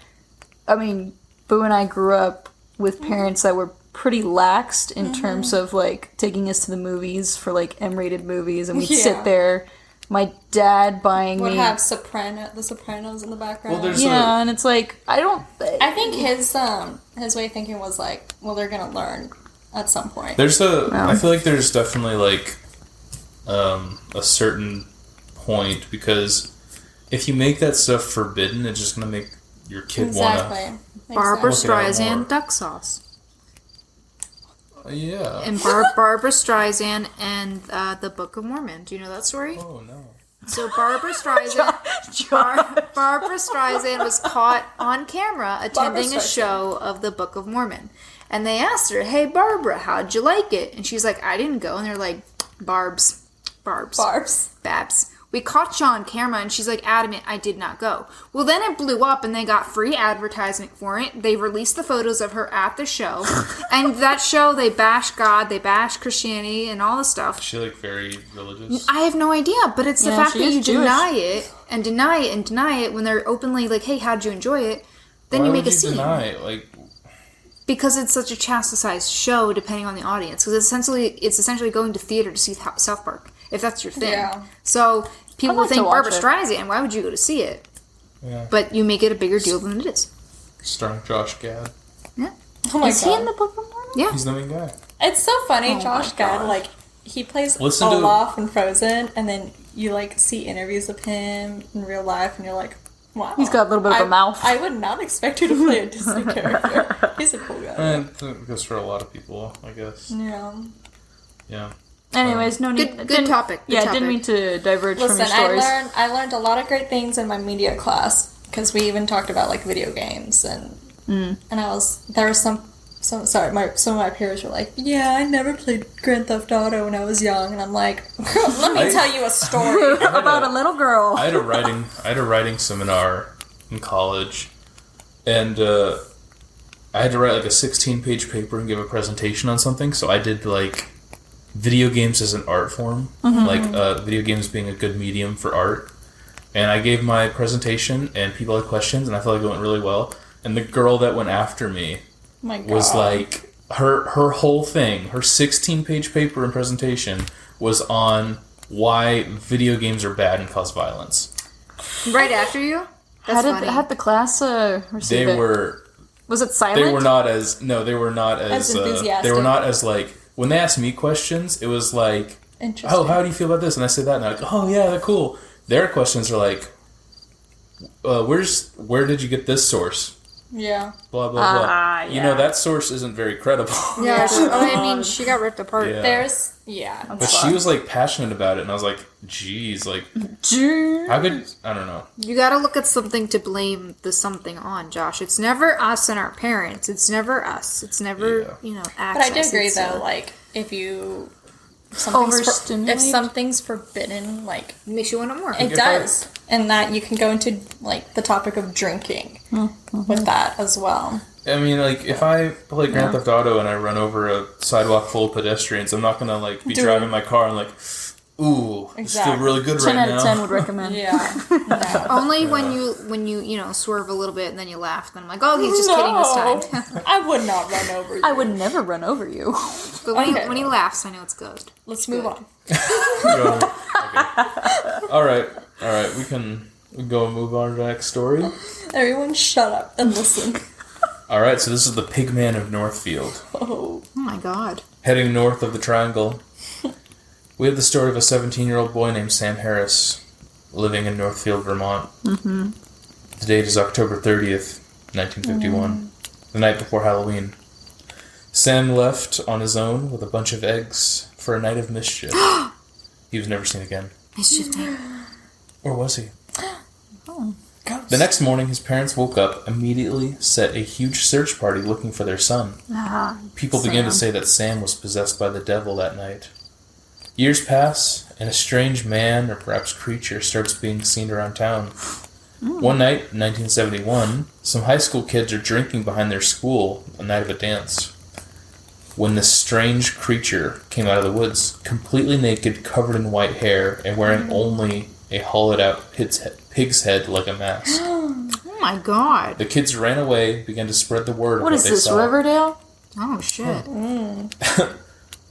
I mean, Boo and I grew up with parents that were pretty laxed in terms of, like, taking us to the movies for, like, M-rated movies, and we'd sit there, my dad buying Would me... have the Sopranos in the background. Well, there's and it's like, I think his way of thinking was like, well, they're gonna learn at some point. I feel like there's definitely, like, a certain point, because if you make that stuff forbidden, it's just going to make your kid want to... Barbara Look it up more. Streisand duck sauce. Yeah. And Barbara Streisand and the Book of Mormon. Do you know that story? Oh, no. So Barbara Streisand, Barbara Streisand was caught on camera attending a show of the Book of Mormon, and they asked her, "Hey Barbara, how'd you like it?" And she's like, "I didn't go." And they're like, Babs. We caught you on camera," and she's like adamant, "I did not go." Well, then it blew up, and they got free advertisement for it. They released the photos of her at the show, and that show they bashed God, they bashed Christianity, and all the stuff. Is she, like, very religious? I have no idea, but it's the fact that you deny it and deny it and deny it when they're openly like, "Hey, how'd you enjoy it?" Then you make a scene. Deny it? Like, because it's such a chastised show, depending on the audience. Because it's essentially going to theater to see South Park, if that's your thing. Yeah. So people like think to watch Barbara it. Streisand. Why would you go to see it? yeah. But you make it a bigger deal than it is. Starring Josh Gad. Yeah. Oh my Is god. he in the Book of Mormon? Yeah. He's the main guy. It's so funny, Oh Josh my Gad, God. like, he plays Listen to- Olaf in Frozen, and then you, like, see interviews of him in real life, and you're like, wow. He's got a little bit of a mouth. I would not expect you to play a Disney character. He's a cool guy. And it goes for a lot of people, I guess. Yeah. Yeah. Anyways, no need... Good topic. Good topic. Didn't mean to diverge from Listen, your stories. I learned a lot of great things in my media class, because we even talked about, like, video games, and there was some of my peers were like, "Yeah, I never played Grand Theft Auto when I was young," and I'm like, "Let me tell you a story." About a little girl. I had a writing seminar in college, and I had to write, like, a 16-page paper and give a presentation on something, so I did, like, video games as an art form, like, video games being a good medium for art, and I gave my presentation, and people had questions, and I felt like it went really well, and the girl that went after me My God. was like, her whole thing, her 16-page paper and presentation was on why video games are bad and cause violence. Right after you? That's funny. Had the class receive They it? were Was it silent? they were not as enthusiastic. they were not as, like, when they asked me questions, it was like, Interesting. "Oh, how do you feel about this?" And I say that, and they're like, "Oh yeah, they're cool." Their questions are like, where did you get this source? Yeah. Blah blah blah. Ah, You know, yeah. that source isn't very credible. Yeah, I mean, she got ripped apart. Yeah. Yeah. But she was, like, passionate about it, and I was like, "Geez, like, how could I don't know." You gotta look at something to blame the something on, Josh. It's never us and our parents. It's never us. It's never, access. But I do agree, It's, though, like, if you... Overstimulate? If something's forbidden, like, it makes you want it more. it does. And that you can go into, like, the topic of drinking with that as well. I mean, like, if I play Grand Theft Auto and I run over a sidewalk full of pedestrians, I'm not gonna, like, be driving my car and, like, ooh, I just feel really good 10 right out now. of 10 would recommend. Yeah. No. Only when you swerve a little bit and then you laugh. Then I'm like, oh, he's just kidding this time. I would not run over you. I would never run over you. But when he laughs, I know it's good. Let's move on. Okay. All right. We can go and move on to the next story. Everyone shut up and listen. All right. So this is the Pigman of Northfield, Oh. Oh my god. heading north of the Triangle. We have the story of a 17-year-old boy named Sam Harris, living in Northfield, Vermont. Mm-hmm. The date is October 30th, 1951, the night before Halloween. Sam left on his own with a bunch of eggs for a night of mischief. He was never seen again. Mischief man. Or was he? Ghost. The next morning, his parents woke up, immediately set a huge search party looking for their son. People began to say that Sam was possessed by the devil that night. Years pass, and a strange man, or perhaps creature, starts being seen around town. One night, in 1971, some high school kids are drinking behind their school the night of a dance, when this strange creature came out of the woods, completely naked, covered in white hair, and wearing only a hollowed-out pig's head like a mask. Oh my god. The kids ran away, began to spread the word of what is they this, saw. Riverdale? Oh shit.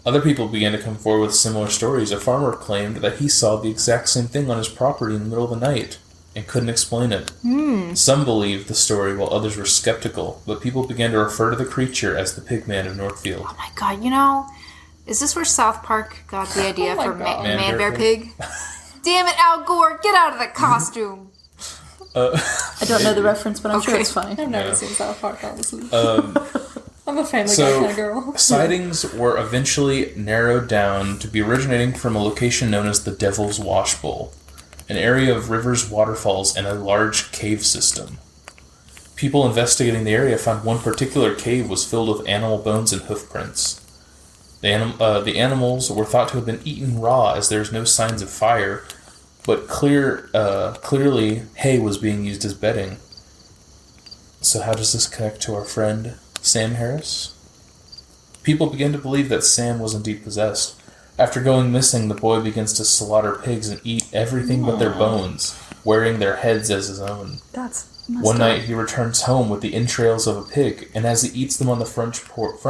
Other people began to come forward with similar stories. A farmer claimed that he saw the exact same thing on his property in the middle of the night and couldn't explain it. Some believed the story while others were skeptical, but people began to refer to the creature as the Pigman of Northfield. Oh my god, you know, is this where South Park got the idea for Man Bear Pig? Damn it, Al Gore, get out of that costume! I don't know the reference, but I'm sure it's funny. I've never seen South Park, honestly. I'm a Family Guy kind of girl. Sightings were eventually narrowed down to be originating from a location known as the Devil's Wash Bowl, an area of rivers, waterfalls, and a large cave system. People investigating the area found one particular cave was filled with animal bones and hoof prints. The animals were thought to have been eaten raw as there was no signs of fire, but clearly hay was being used as bedding. So how does this connect to our friend Sam Harris? People begin to believe that Sam was indeed possessed. After going missing, the boy begins to slaughter pigs and eat everything but their bones, wearing their heads as his own. That's One night he returns home with the entrails of a pig, and as he eats them on the front porch,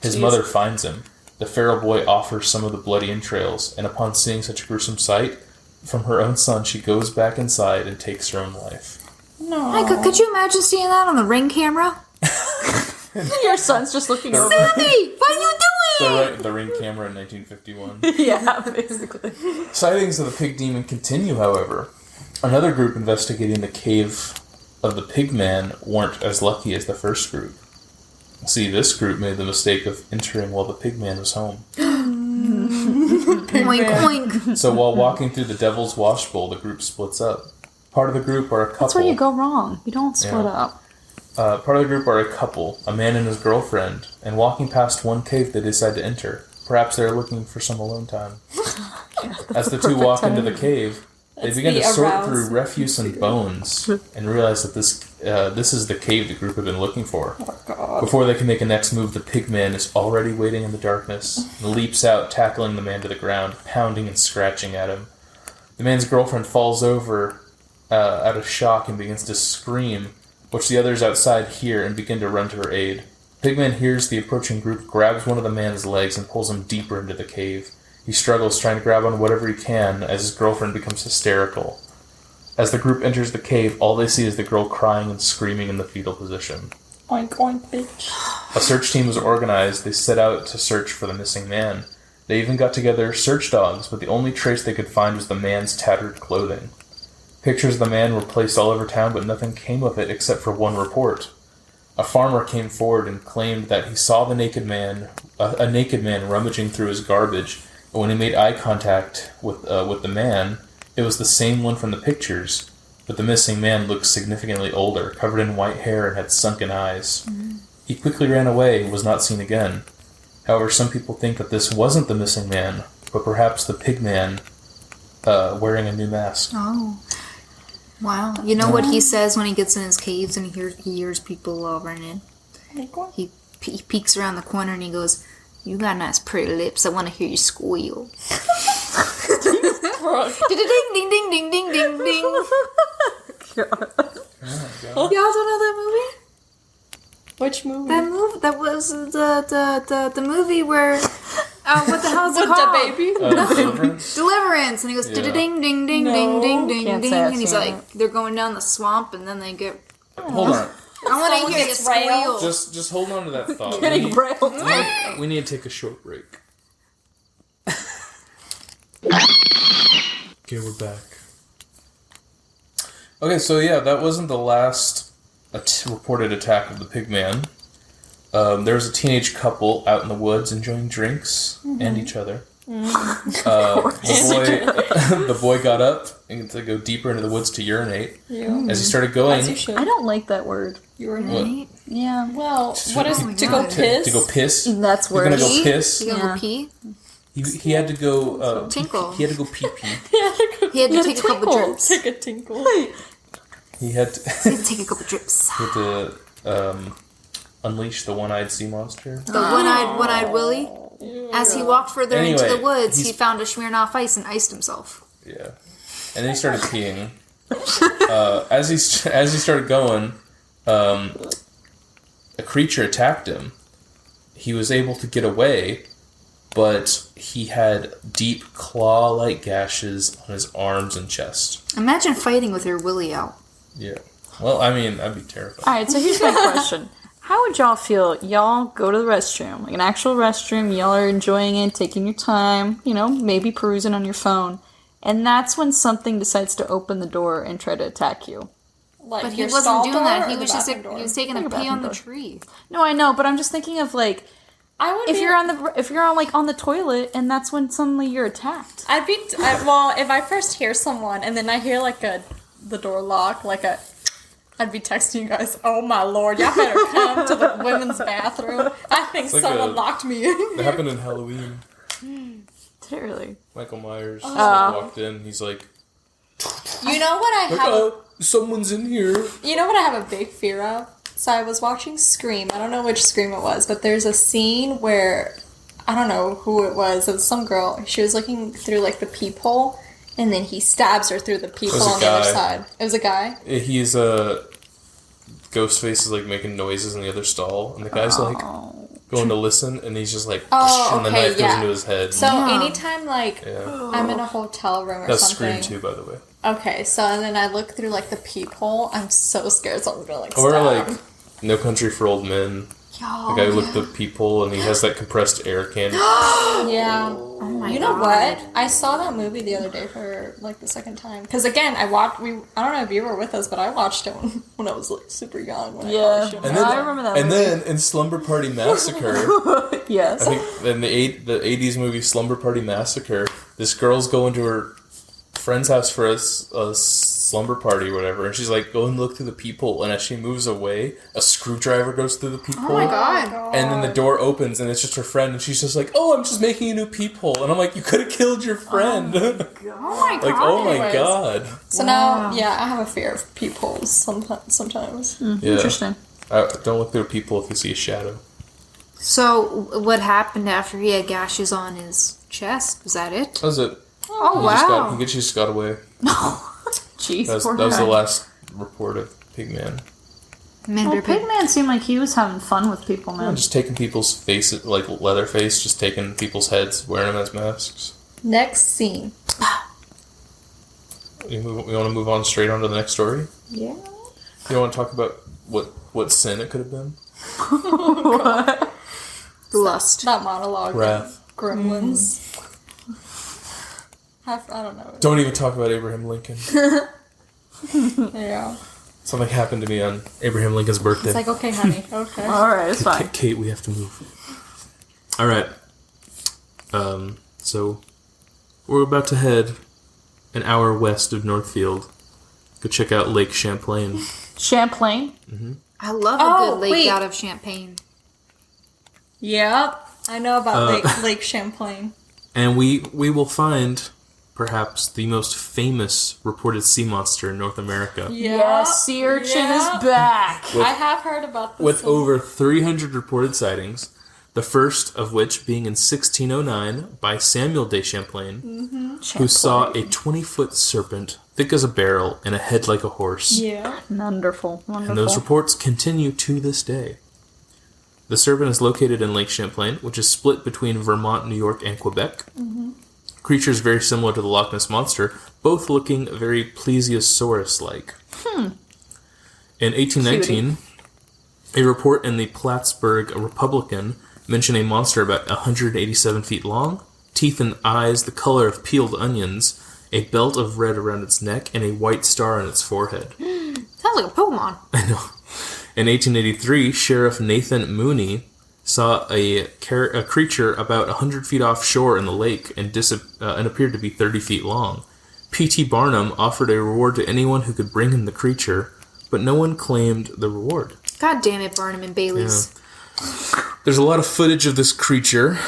his mother finds him. The feral boy offers some of the bloody entrails, and upon seeing such a gruesome sight from her own son, she goes back inside and takes her own life. No. Michael, could you imagine seeing that on the Ring camera? Your son's just looking over. Sammy, what are you doing? The Ring camera in 1951. Yeah, basically. Sightings of the pig demon continue, however. Another group investigating the cave of the Pigman weren't as lucky as the first group. See, this group made the mistake of entering while the Pigman was home. Oink, oink. So while walking through the Devil's Wash Bowl, the group splits up. Part of the group are a couple. That's where you go wrong. You don't split up. Part of the group are a couple, a man and his girlfriend, and walking past one cave they decide to enter. Perhaps they're looking for some alone time. As the two walk into the cave, they begin to sort through refuse and bones and realize that this is the cave the group have been looking for. Oh, God. Before they can make a next move, the Pigman is already waiting in the darkness and leaps out, tackling the man to the ground, pounding and scratching at him. The man's girlfriend falls over out of shock and begins to scream, which the others outside hear and begin to run to her aid. Pigman hears the approaching group, grabs one of the man's legs, and pulls him deeper into the cave. He struggles, trying to grab on whatever he can, as his girlfriend becomes hysterical. As the group enters the cave, all they see is the girl crying and screaming in the fetal position. Oink, oink, bitch. A search team was organized. They set out to search for the missing man. They even got together search dogs, but the only trace they could find was the man's tattered clothing. Pictures of the man were placed all over town, but nothing came of it except for one report. A farmer came forward and claimed that he saw a naked man rummaging through his garbage, and when he made eye contact with the man, it was the same one from the pictures, but the missing man looked significantly older, covered in white hair and had sunken eyes. He quickly ran away and was not seen again. However, some people think that this wasn't the missing man, but perhaps the Pigman wearing a new mask. Oh. Wow. You know what he says when he gets in his caves and he hears people running? He peeks around the corner and he goes, "You got nice pretty lips. I want to hear you squeal." Ding, ding, ding, ding, ding, ding, ding. Y'all don't know that movie? Which movie? That was the movie where what the hell is it called? The baby? Deliverance. And he goes ding ding ding ding ding ding Can't ding, say I've and he's seen like, they're going down the swamp, and then they get. Hold on. I want to hear you squeal. Just hold on to that thought. Getting brailled. We need to take a short break. Okay, we're back. Okay, so yeah, that wasn't the last reported attack of the Pigman. There was a teenage couple out in the woods enjoying drinks and each other. The boy got up and to go deeper into the woods to urinate. Yeah. As he started going... I don't like that word. Urinate? Yeah. Well, what is... To go piss? To go piss? That's where... He's gonna go piss? You gonna go pee? He had to go... tinkle. He had to go pee-pee. He had to take a couple drips. Take a tinkle. He had to take a couple drips. He had to unleash the one-eyed sea monster. The one-eyed Willie. As he walked further into the woods, he found a Smirnoff Ice and iced himself. Yeah, and then he started peeing. As he started going, a creature attacked him. He was able to get away, but he had deep claw-like gashes on his arms and chest. Imagine fighting with your Willie out. Yeah. Well, I mean, I'd be terrified. Alright, so here's my question. How would y'all feel? Y'all go to the restroom, like an actual restroom, y'all are enjoying it, taking your time, maybe perusing on your phone, and that's when something decides to open the door and try to attack you. Like but he wasn't doing that. He was just he was taking a pee on the tree. No, I know, but I'm just thinking of if you're on the toilet and that's when suddenly you're attacked. If I first hear someone and then I hear the door lock, I'd be texting you guys, oh my lord, y'all better come to the women's bathroom. I think someone locked me in. That happened in Halloween. Did it really? Michael Myers walked in, he's like... You know what I have... someone's in here. You know what I have a big fear of? So I was watching Scream. I don't know which Scream it was, but there's a scene where... I don't know who it was. It was some girl. She was looking through, the peephole... And then he stabs her through the peephole on the other side. It was a guy? He's Ghostface is making noises in the other stall, and the guy's going to listen, and he's just and the knife goes into his head. So anytime I'm in a hotel room or That's something. That's Scream 2, by the way. Okay, so and then I look through the peephole, I'm so scared someone's gonna or stab. No Country for Old Men. The guy who looked the peephole, and he has that compressed air can. Yeah. Oh my God. You know what? I saw that movie the other day for the second time. Because again, I don't know if you were with us, but I watched it when I was super young. I remember that movie. And then in Slumber Party Massacre, yes. I think in the 80s movie Slumber Party Massacre, this girl's going to her friend's house for a slumber party or whatever, and she's go and look through the peephole, and as she moves away, a screwdriver goes through the peephole. Oh my God. And then the door opens, and it's just her friend, and she's just I'm just making a new peephole. And I'm you could have killed your friend. Oh my God. Oh my God. So now, I have a fear of peepholes sometimes. Yeah. Interesting. Don't look through a peephole if you see a shadow. So, what happened after he had gashes on his chest? Was that it? That was it. Oh, wow. He just got away. Jeez, that was the last report of Pigman. Pigman seemed like he was having fun with people, man. Yeah, just taking people's faces, Leatherface, just taking people's heads, wearing them as masks. Next scene. We want to move on straight on to the next story? Yeah. You want to talk about what sin it could have been? What? Lust. That monologue. Wrath. Gremlins. I don't know. Don't even talk about Abraham Lincoln. Yeah. Something happened to me on Abraham Lincoln's birthday. It's okay, honey. Okay. All right, it's fine. Kate, we have to move. All right. So we're about to head an hour west of Northfield. Go check out Lake Champlain. Champlain? Mm-hmm. I love a good lake out of Champagne. Yep. I know about Lake Champlain. And we will find perhaps the most famous reported sea monster in North America. Yes, sea urchin is back. I have heard about this. With over 300 reported sightings, the first of which being in 1609 by Samuel de Champlain, who saw a 20-foot serpent, thick as a barrel, and a head like a horse. Yeah. Wonderful. And those reports continue to this day. The serpent is located in Lake Champlain, which is split between Vermont, New York, and Quebec. Mm-hmm. Creatures very similar to the Loch Ness Monster, both looking very plesiosaurus-like. In 1819, a report in the Plattsburgh Republican mentioned a monster about 187 feet long, teeth and eyes the color of peeled onions, a belt of red around its neck, and a white star on its forehead. Sounds like a Pokemon. I know. In 1883, Sheriff Nathan Mooney saw a creature about 100 feet offshore in the lake and appeared to be 30 feet long. P.T. Barnum offered a reward to anyone who could bring him the creature, but no one claimed the reward. God damn it, Barnum and Bailey's. Yeah. There's a lot of footage of this creature,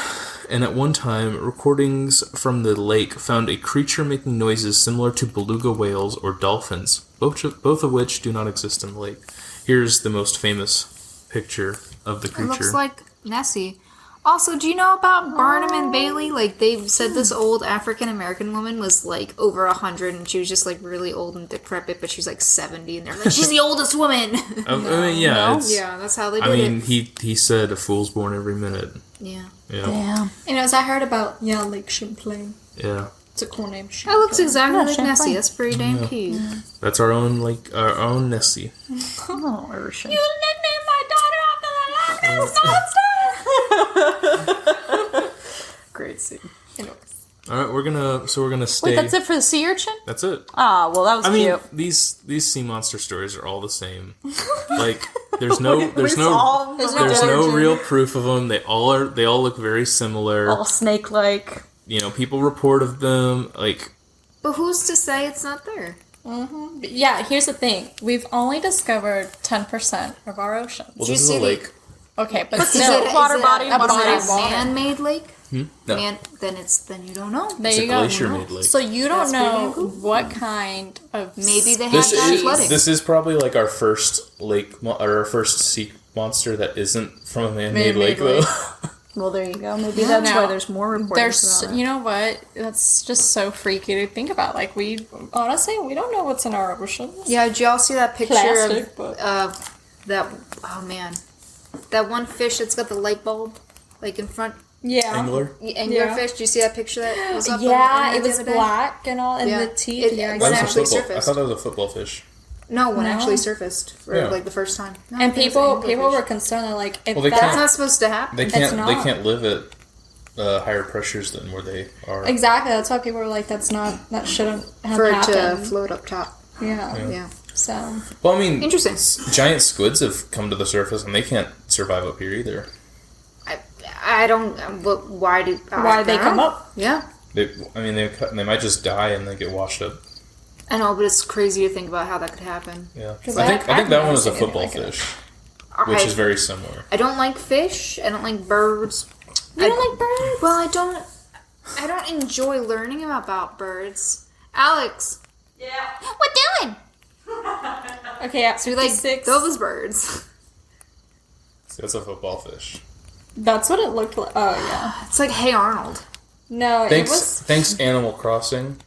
and at one time, recordings from the lake found a creature making noises similar to beluga whales or dolphins, both of which do not exist in the lake. Here's the most famous picture of the creature. It looks like Nessie. Also, do you know about Barnum and Bailey? Like, they said this old African-American woman was, like, over 100, and she was just, like, really old and decrepit, but she was, like, 70, and they're like, she's the oldest woman! I mean, yeah. Yeah, that's how they did it. I mean, he said a fool's born every minute. Yeah. Damn. As I heard about, Lake Champlain. Yeah. It's a cool name. That looks exactly like Champlain. Nessie. That's pretty damn cute. Yeah. That's our own Nessie. Oh, Ocean. You nicknamed my daughter after the Loch Ness Monster! Great scene. Anyways. All right, we're gonna stay. Wait, that's it for the sea urchin? That's it. Ah, well, that was cute. I mean, these sea monster stories are all the same. Like, there's no real proof of them. They all look very similar. All snake-like. People report of them. Like, But who's to say it's not there? Mm-hmm. Yeah, here's the thing. We've only discovered 10% of our oceans. well, this is a lake. Okay, but Is still, it water is body, it a body of water. man-made lake? No, Then you don't know. there it's you a go. glacier-made lake. So you don't That's pretty know cool. what kind of Maybe they This had is flooding. this is probably like our first lake or our first sea monster that isn't from a man-made lake, though. Well, there you go. Maybe that's Now, why there's more reports There's, about it. you know what? That's just so freaky to think about. Like, we don't know what's in our oceans. Yeah, did y'all see that picture Plastic, but- of that? Oh man, that one fish that's got the light bulb, like in front. Yeah. Angler. Anglerfish. Did you see that picture that was up? Yeah, on it the was other day? black and all, and Yeah. the teeth. Yeah, Exactly. One That was a actually football. I surfaced. thought that was a football fish. No, one No. actually surfaced for Yeah. like the first time. No, I And think it was people anglerfish. were concerned. They're like, if Well, they That's can't- not supposed to happen. They It's can't. They not. can't live at higher pressures than where they are. exactly, that's why people were like, that shouldn't have for it happened. to float up top. Yeah. Yeah. So Well, I mean, Interesting. Giant squids have come to the surface, and they can't survive up here either. I don't. But why do? why they come up? Yeah. They might just die and they get washed up. I know, but it's crazy to think about how that could happen. Yeah, 'Cause I think that never one was a seen anything football like it. fish, which I, is very similar. I don't like fish. I don't like birds. You don't like birds? Well, I don't enjoy learning about birds. Alex. Yeah. What doing? Okay, yeah. So we like six. those birds. See, that's a football fish. That's what it looked like. Oh yeah. It's like Hey Arnold. No, it was. Thanks, Animal Crossing.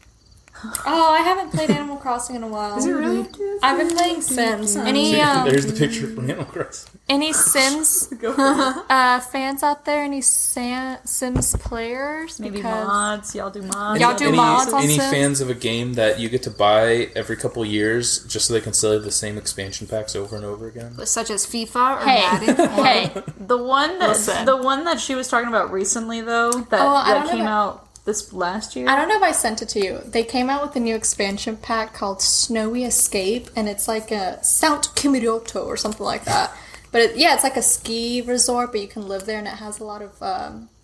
Oh, I haven't played Animal Crossing in a while. Is it really? I've been playing Sims. Any There's the picture from Animal Crossing. any Sims fans out there? Any Sims players? Maybe Because- mods. Y'all do mods. Y'all do mods on any Sims? fans of a game that you get to buy every couple years just so they can sell you the same expansion packs over and over again? Such as FIFA or Hey, Madden. hey. The one Listen. that she was talking about recently, though, that, Oh, I that don't know came about- out this last year. I don't know if I sent it to you. They came out with a new expansion pack called Snowy Escape, and it's like a South Kimiroto or something like that. But it's like a ski resort, but you can live there, and it has a lot of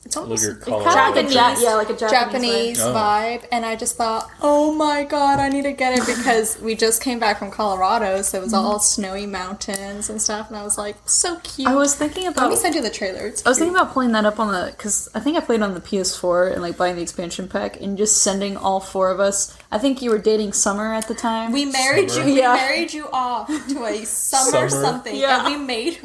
it's almost your it Colorado. kind of Like a like a Japanese Oh. vibe, and I just thought, oh my god, I need to get it because we just came back from Colorado, so it was all snowy mountains and stuff, and I was like, so cute. I was thinking Let about. me send you the trailer. It's I was cute. thinking about pulling that up on the, because I think I played on the PS4 and like buying the expansion pack and just sending all four of us. I think you were dating Summer at the time. We married Summer. you. We Yeah. married you off to a summer Summer. something, Yeah. and we made.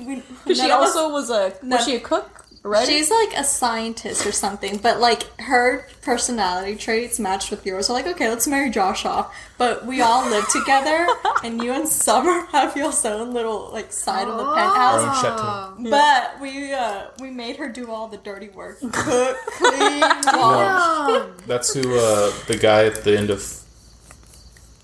Because she none of us- also was she a cook? Right? She's like a scientist or something, but like her personality traits matched with yours. So like, okay, let's marry Josh off. But we all live together, and you and Summer have your own little like side of the Our penthouse. own chateau. But we made her do all the dirty work, cook, clean, wash. That's who the guy at the end of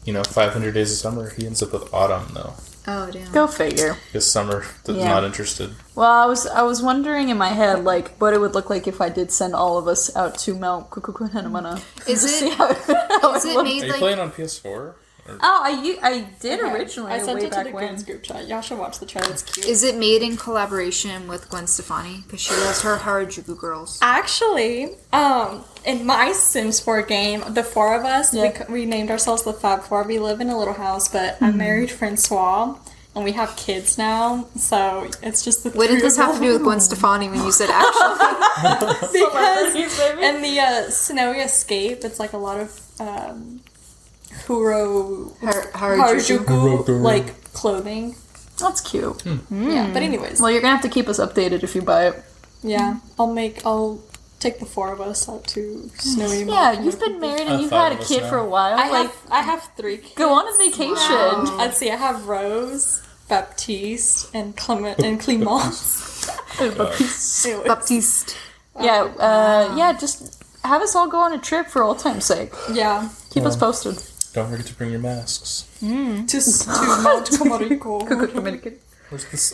500 Days of Summer. He ends up with Autumn though, Oh damn. Go figure. because Summer is Yeah. not interested. Well, I was wondering in my head like what it would look like if I did send all of us out to Mount Kukukuhenamana. Is it? See how Is it Are made you like? playing on PS4? I did originally. I sent way it to back the when. Grande group chat. Y'all should watch the trailer. It's cute. Is it made in collaboration with Gwen Stefani? Because she loves her Harajuku girls. Actually, in my Sims 4 game, the four of us, we named ourselves the Fab Four. We live in a little house, but I married Francois, and we have kids now, so it's just the What did this have to do with Gwen Stefani when you said actually? Because in the Snowy Escape, it's like a lot of Harajuku like clothing. That's cute. Yeah, but anyways. Well, you're gonna have to keep us updated if you buy it. Yeah, I'll take the four of us out to Snowy Mountain. Yeah, you've been married and you've had a kid for a while. I have 3 kids. Go on a vacation. Wow. Let's see, I have Rose, Baptiste, and Clemence. Baptiste. Yeah, just have us all go on a trip for old time's sake. Yeah. Keep us posted. Don't forget to bring your masks. To Mount Comarico.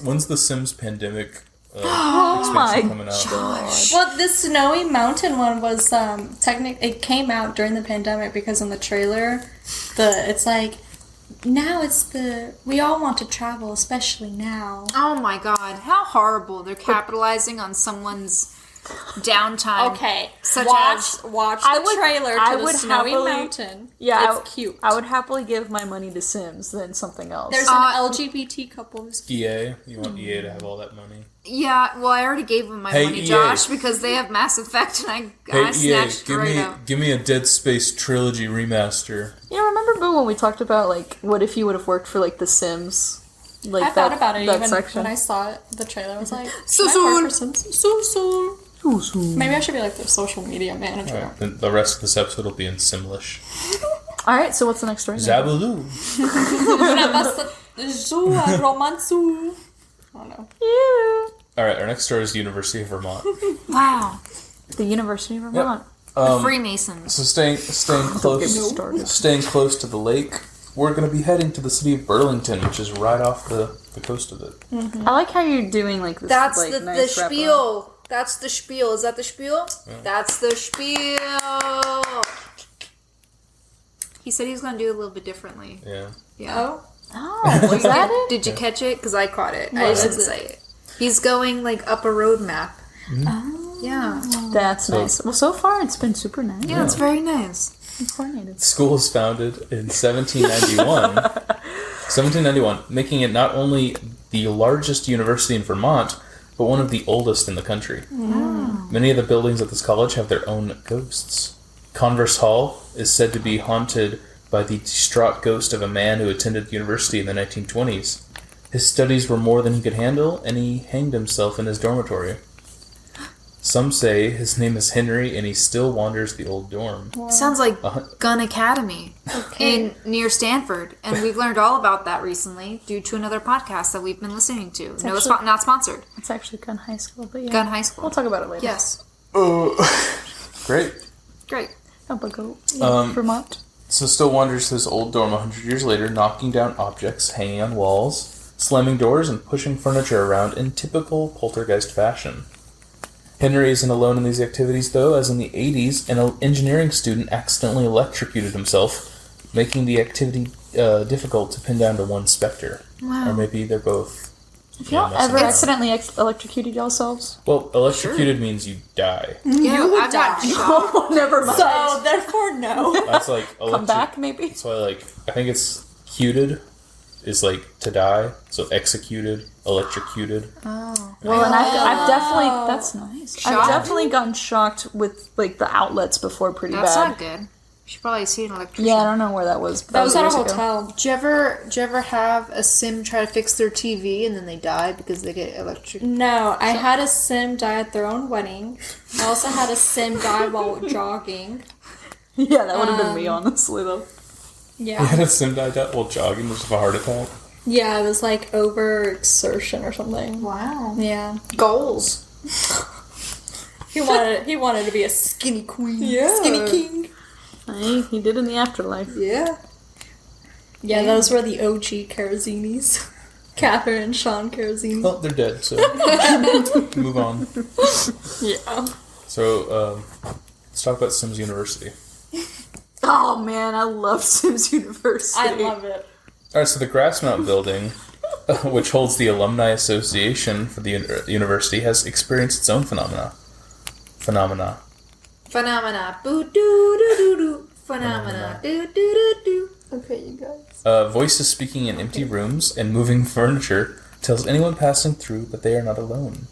When's the Sims pandemic Oh my expansion coming out? gosh. Well, the Snowy Mountain one was it came out during the pandemic because in the trailer, it's like now we all want to travel, especially now. Oh my god, how horrible. They're capitalizing on someone's downtime. Okay, Such watch the trailer to the Snowy Mountain. Yeah, it's cute. I would happily give my money to Sims than something else. There's an LGBT couple. EA? You want EA to have all that money? Yeah, well, I already gave them my money, EA. Josh, because they have Mass Effect, and I Hey EA, snatched it right out. give me a Dead Space trilogy remaster. Yeah, remember, Boo, when we talked about, like, what if you would have worked for, like, The Sims? Like, I thought about it that even section. when I saw it. The trailer I was like, So should I work soon. for Sims? So soon. Maybe I should be like their social media manager. Alright, then the rest of this episode will be in Simlish. Alright, so what's the next story? Zabaloo. Romansu. I don't know. Yeah. Alright, our next story is the University of Vermont. Wow. The University of Vermont. The Freemasons. So staying close to the lake, we're going to be heading to the city of Burlington, which is right off the coast of it. I like how you're doing, like, this, That's like, the nice wrap-up. spiel. That's the spiel. Is that the spiel? Yeah. That's the spiel. He said he was going to do it a little bit differently. Yeah. Yeah. Oh, was that it? Did you catch it? Because I caught it. I just didn't say it. He's going, like, up a road map. Oh. Yeah. That's nice. Well, so far it's been super nice. Yeah, it's very nice. And coordinated. The school was founded in 1791, making it not only the largest university in Vermont, but one of the oldest in the country. Oh. Many of the buildings at this college have their own ghosts. Converse Hall is said to be haunted by the distraught ghost of a man who attended university in the 1920s. His studies were more than he could handle, and he hanged himself in his dormitory. Some say his name is Henry, and he still wanders the old dorm. Sounds like Gun Academy near Stanford. And we've learned all about that recently due to another podcast that we've been listening to. It's not sponsored. It's actually Gun High School, but yeah. Gun High School. We'll talk about it later. Yes. Great. Great. Oh, but go Vermont. So still wanders his old dorm 100 years later, knocking down objects, hanging on walls, slamming doors, and pushing furniture around in typical poltergeist fashion. Henry isn't alone in these activities, though, as in the 80s, an engineering student accidentally electrocuted himself, making the activity difficult to pin down to one specter. Wow. Or maybe they're both. Have y'all ever accidentally electrocuted yourselves? Well, electrocuted means you die. Yeah, I've got shot. Oh, never mind. So, therefore, no. That's like Come back, maybe? That's why, like, I think it's cuted is like to die. So executed, electrocuted. Oh. Well, and I've definitely, that's nice. Shocked? I've definitely gotten shocked with, like, the outlets before pretty That's bad. not good. You should probably see an electrician. Yeah, I don't know where that was. But That was at a years ago. hotel. Did you ever have a sim try to fix their TV and then they die because they get electrocuted? No, I had a sim die at their own wedding. I also had a sim die while jogging. Yeah, that would have been me, honestly, though. You Yeah. had a sim die while jogging just of a heart attack. Yeah, it was like overexertion or something. Wow. Yeah. Goals. He wanted to be a skinny queen. Yeah. Skinny king. He did in the afterlife. Yeah. Yeah, those were the OG Carazinis. Catherine and Sean Carazini. Well, they're dead, so move on. Yeah. So, let's talk about Sims University. Oh man, I love Sims University. I love it. Alright, so the Grassmount building, which holds the Alumni Association for the university, has experienced its own phenomena. Phenomena. Boo doo doo doo doo. Phenomena. Doo doo doo doo. Okay, you guys. Voices speaking in empty rooms and moving furniture tells anyone passing through that they are not alone.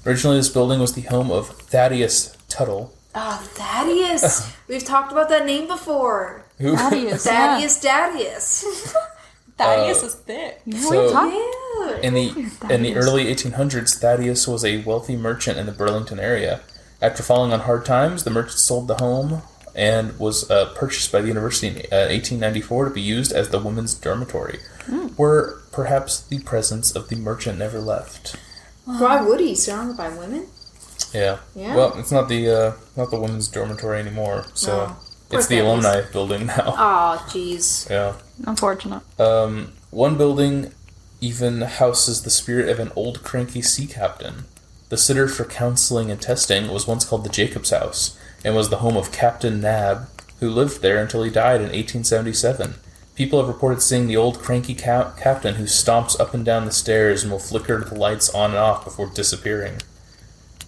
Originally, this building was the home of Thaddeus Tuttle. Oh, Thaddeus! We've talked about that name before. Who? Thaddeus. Thaddeus. Thaddeus is thick. In the early 1800s, Thaddeus was a wealthy merchant in the Burlington area. After falling on hard times, the merchant sold the home and was purchased by the university in 1894 to be used as the women's dormitory, where perhaps the presence of the merchant never left. Why would he? Surrounded by women? Yeah. Well, it's not the women's dormitory anymore, so it's the alumni building now. Oh, jeez. Yeah. Unfortunate. One building even houses the spirit of an old cranky sea captain. The sitter for counseling and testing was once called the Jacobs House, and was the home of Captain Nab, who lived there until he died in 1877. People have reported seeing the old cranky captain who stomps up and down the stairs and will flicker the lights on and off before disappearing.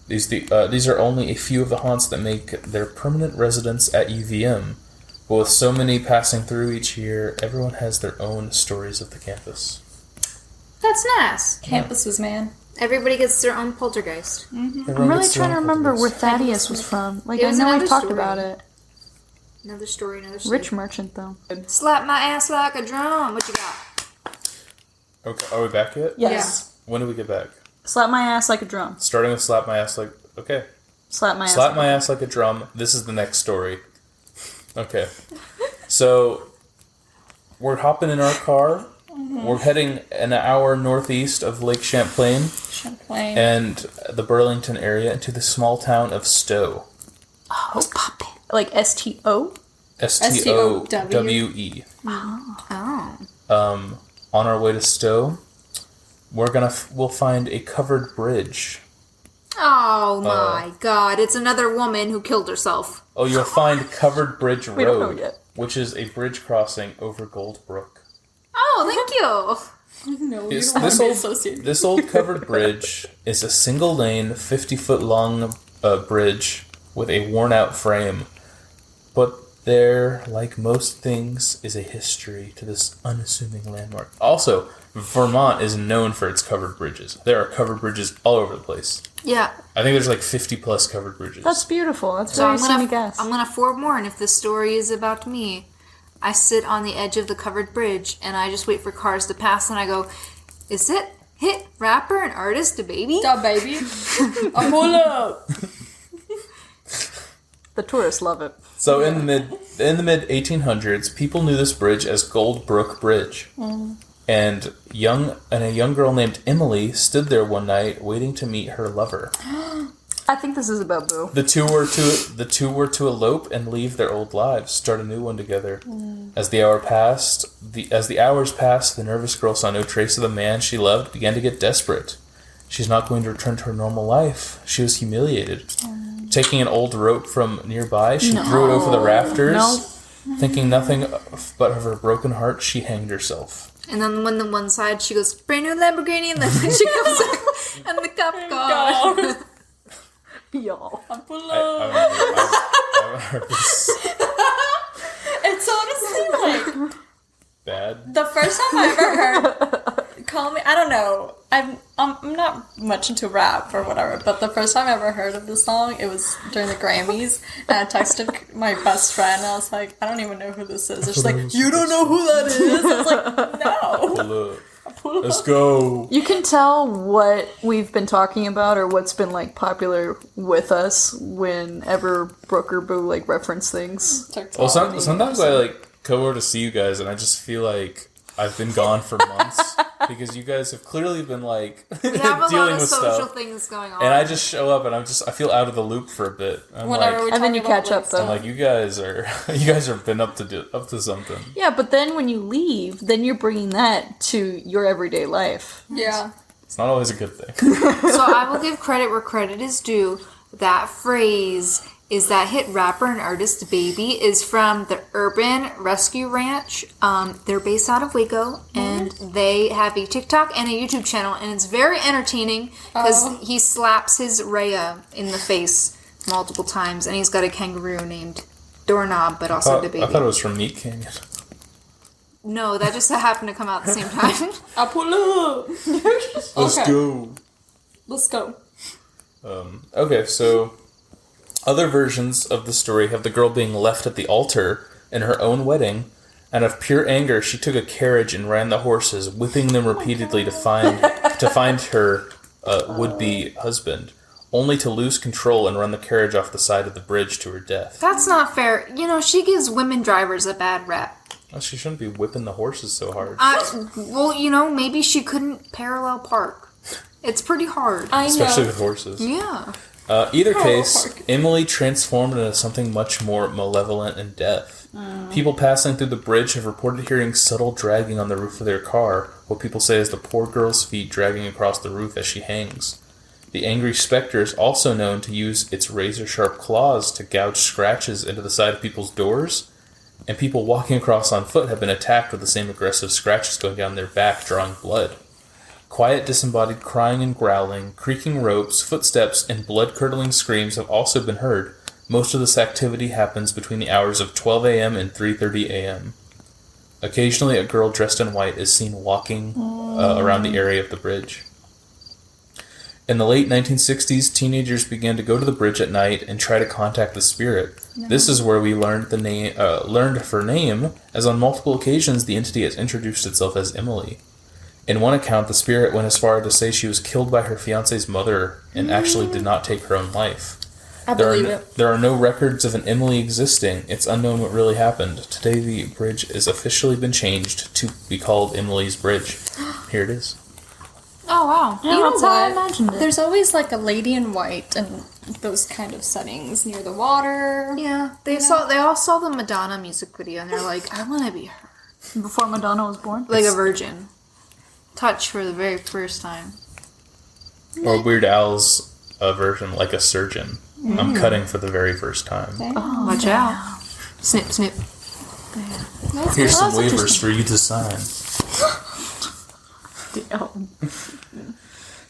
These are only a few of the haunts that make their permanent residence at UVM, but with so many passing through each year, everyone has their own stories of the campus. That's nice. Campuses, man. Everybody gets their own poltergeist. I'm really trying to remember where Thaddeus was from. Like, I know we talked about it. Another story. Rich merchant, though. Slap my ass like a drum. What you got? Okay, are we back yet? Yes. When do we get back? Slap my ass like a drum. Starting with slap my ass like... Okay. Slap my ass like a drum. This is the next story. Okay. So, we're hopping in our car. We're heading an hour northeast of Lake Champlain. And the Burlington area into the small town of Stowe. Oh, pop it. Like S-T-O? S-T-O-W-E. Oh. On our way to Stowe, we'll find a covered bridge. Oh my god, it's another woman who killed herself. Oh, you'll find Covered Bridge We don't know Road, yet. which is a bridge crossing over Gold Brook. Oh, thank you. No, This, you don't want this to be old, associated. this old covered bridge is a single lane, 50-foot long bridge with a worn-out frame. But there, like most things, is a history to this unassuming landmark. Also, Vermont is known for its covered bridges. There are covered bridges all over the place. Yeah. I think there's like 50-plus covered bridges. That's beautiful. That's So very sunny gas. I'm gonna forewarn if this story is about me. I sit on the edge of the covered bridge and I just wait for cars to pass and I go, is it hit rapper and artist DaBaby? DaBaby. I pull up. The tourists love it. So in the mid 1800s, people knew this bridge as Gold Brook Bridge. And a young girl named Emily stood there one night waiting to meet her lover. I think this is about Boo. The two were to elope and leave their old lives, start a new one together. As the hours passed, the nervous girl saw no trace of the man she loved, began to get desperate. She's not going to return to her normal life. She was humiliated. Taking an old rope from nearby, she threw it over the rafters. Thinking nothing but of her broken heart, she hanged herself. And then when the one side she goes, brand new Lamborghini, and then she comes back and the cop gone. Y'all. I pull I up. haven't heard this It's honestly like bad. the first time I ever heard "Call Me." I don't know. I'm not much into rap or whatever, but the first time I ever heard of this song, it was during the Grammys, and I texted my best friend, and I was like, I don't even know who this is. She's like, you don't know who that is? I was like, no. Pull up. Let's go. You can tell what we've been talking about or what's been like popular with us whenever Brooke or Boo like reference things. Well, sometimes I like come over to see you guys, and I just feel like I've been gone for months because you guys have clearly been like We have a dealing lot of with social stuff, things going on. and I just show up, and I feel out of the loop for a bit. I'm Whenever like, we And then talk you about catch up, like, though. I'm like, you guys are been up to something. Yeah, but then when you leave, then you're bringing that to your everyday life. Yeah. It's not always a good thing. So I will give credit where credit is due. That phrase, is that hit rapper and artist Baby is from the Urban Rescue Ranch. They're based out of Waco, and they have a TikTok and a YouTube channel, and it's very entertaining because he slaps his Rhea in the face multiple times, and he's got a kangaroo named Doorknob, but also the baby. I thought it was from Meat Canyon. No, that just happened to come out at the same time. I pull up. Let's go. Let's go. Okay, so other versions of the story have the girl being left at the altar in her own wedding, and of pure anger, she took a carriage and ran the horses, whipping them repeatedly to find her would-be husband, only to lose control and run the carriage off the side of the bridge to her death. That's not fair. You know, she gives women drivers a bad rap. Well, she shouldn't be whipping the horses so hard. Well, you know, maybe she couldn't parallel park. It's pretty hard. I know. Especially with horses. Yeah. Either case, Emily transformed into something much more malevolent in death. People passing through the bridge have reported hearing subtle dragging on the roof of their car, what people say is the poor girl's feet dragging across the roof as she hangs. The angry spectre is also known to use its razor-sharp claws to gouge scratches into the side of people's doors, and people walking across on foot have been attacked with the same aggressive scratches going down their back, drawing blood. Quiet, disembodied crying and growling, creaking ropes, footsteps, and blood-curdling screams have also been heard. Most of this activity happens between the hours of 12 a.m. and 3:30 a.m. Occasionally, a girl dressed in white is seen walking around the area of the bridge. In the late 1960s, teenagers began to go to the bridge at night and try to contact the spirit. This is where we learned her name, as on multiple occasions the entity has introduced itself as Emily. In one account, the spirit went as far as to say she was killed by her fiancé's mother and actually did not take her own life. I believe it. There are no records of an Emily existing. It's unknown what really happened. Today, the bridge has officially been changed to be called Emily's Bridge. Here it is. Oh, wow. You know that's how I what? imagined it. There's always like a lady in white and those kind of settings near the water. Yeah, they all saw the Madonna music video, and they're like, I want to be her. Before Madonna was born? Like a virgin. Touch for the very first time. Or Weird Al's version, like a surgeon. I'm cutting for the very first time. Oh, watch out. Snip, snip. Here's some waivers for you to sign.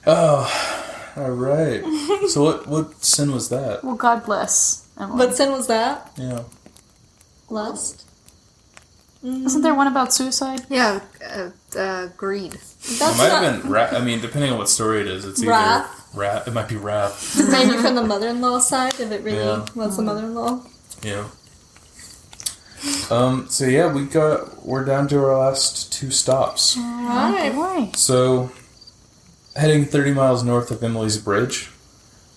Oh, all right. So what sin was that? Well, God bless Emily. What sin was that? Yeah. Lust? Isn't there one about suicide? Yeah, greed. It That's might not have been I mean, depending on what story it is, it's either Wrath. It might be wrath. maybe from the mother-in-law side, if it really was the mother-in-law. Yeah. So yeah, we're down to our last two stops. Alright. So, heading 30 miles north of Emily's Bridge,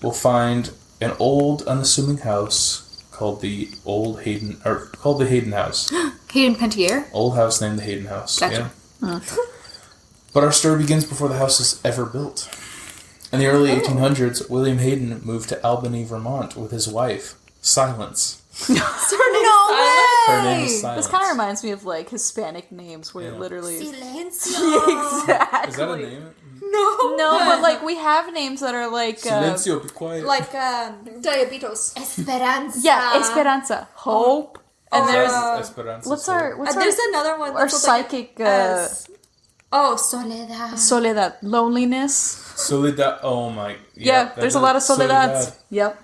we'll find an old, unassuming house called the Hayden House. Hayden Pantier? Old house named the Hayden House. Gotcha. Yeah. But our story begins before the house is ever built. In the early 1800s, William Hayden moved to Albany, Vermont with his wife, Silence. No way! Her name is Silence. This kind of reminds me of like Hispanic names where it literally Silencio. exactly. Is that a name? No, but like we have names that are like Silencio, be quiet. Like, diabetes. Esperanza. yeah, Esperanza, hope, and there's Esperanza. what's our There's another one. our that's like psychic Soledad. soledad, loneliness. Soledad. Oh my. Yeah, there's a lot of soledad. Yep.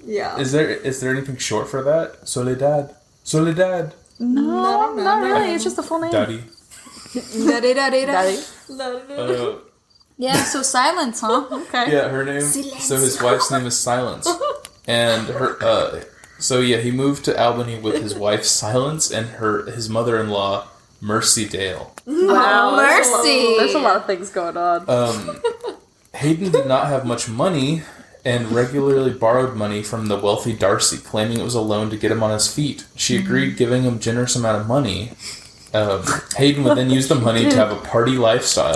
Yeah. Is there anything short for that? Soledad. Soledad. No, not really. It's just the full name. Daddy. Daddy. Uh, Yeah. So silence, huh? Okay. yeah, her name. So his wife's name is Silence, and her. So yeah, he moved to Albany with his wife Silence and his mother-in-law Mercy Dale. Wow. Mercy. There's a lot of things going on. Hayden did not have much money and regularly borrowed money from the wealthy Darcy, claiming it was a loan to get him on his feet. She agreed, giving him a generous amount of money. Hayden would then use the money to have a party lifestyle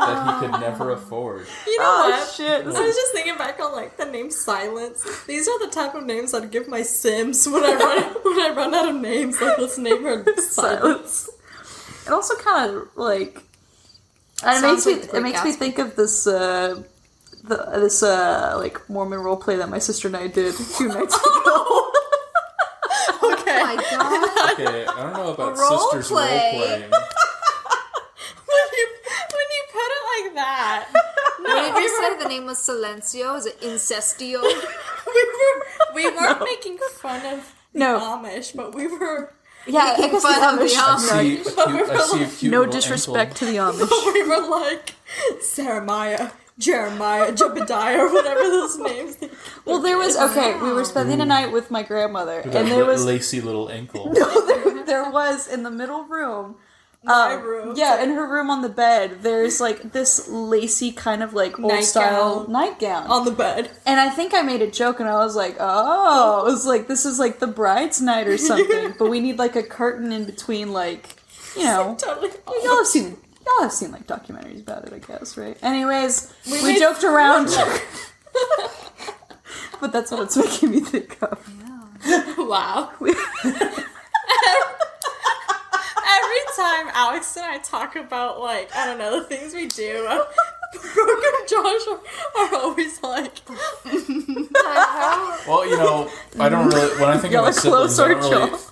that he could never afford. You know what? Shit. I was just thinking back on like the name Silence. These are the type of names I'd give my Sims when I run out of names. Like, let's name her Silence. It also kind of like it makes me think of this this like Mormon roleplay that my sister and I did a few nights ago. Okay. Oh my god. Okay, I don't know about Role sisters play. role-playing. when you put it like that. What did you say the name was Silencio? Is it Incestio? We weren't making fun of the Amish, but we were Yeah, making fun of the Amish. I see a cute No little disrespect to the Amish. we were like Jeremiah, Jebediah, or whatever those names. Well, there was we were spending a night with my grandmother, With and that there was lacy little ankle. there was in the middle room. My room. Yeah, in her room on the bed, there's like this lacy kind of like old style nightgown on the bed. And I think I made a joke, and I was like, "Oh, it was like this is like the bride's night or something." But we need like a curtain in between, like Totally. y'all have seen like documentaries about it, I guess, right? Anyways, we joked around, but that's what it's making me think of. Yeah. Wow. Every time Alex and I talk about, like, I don't know, the things we do, Brooke and Josh are always like... Well, I don't really... When I think of my siblings, I don't really... close,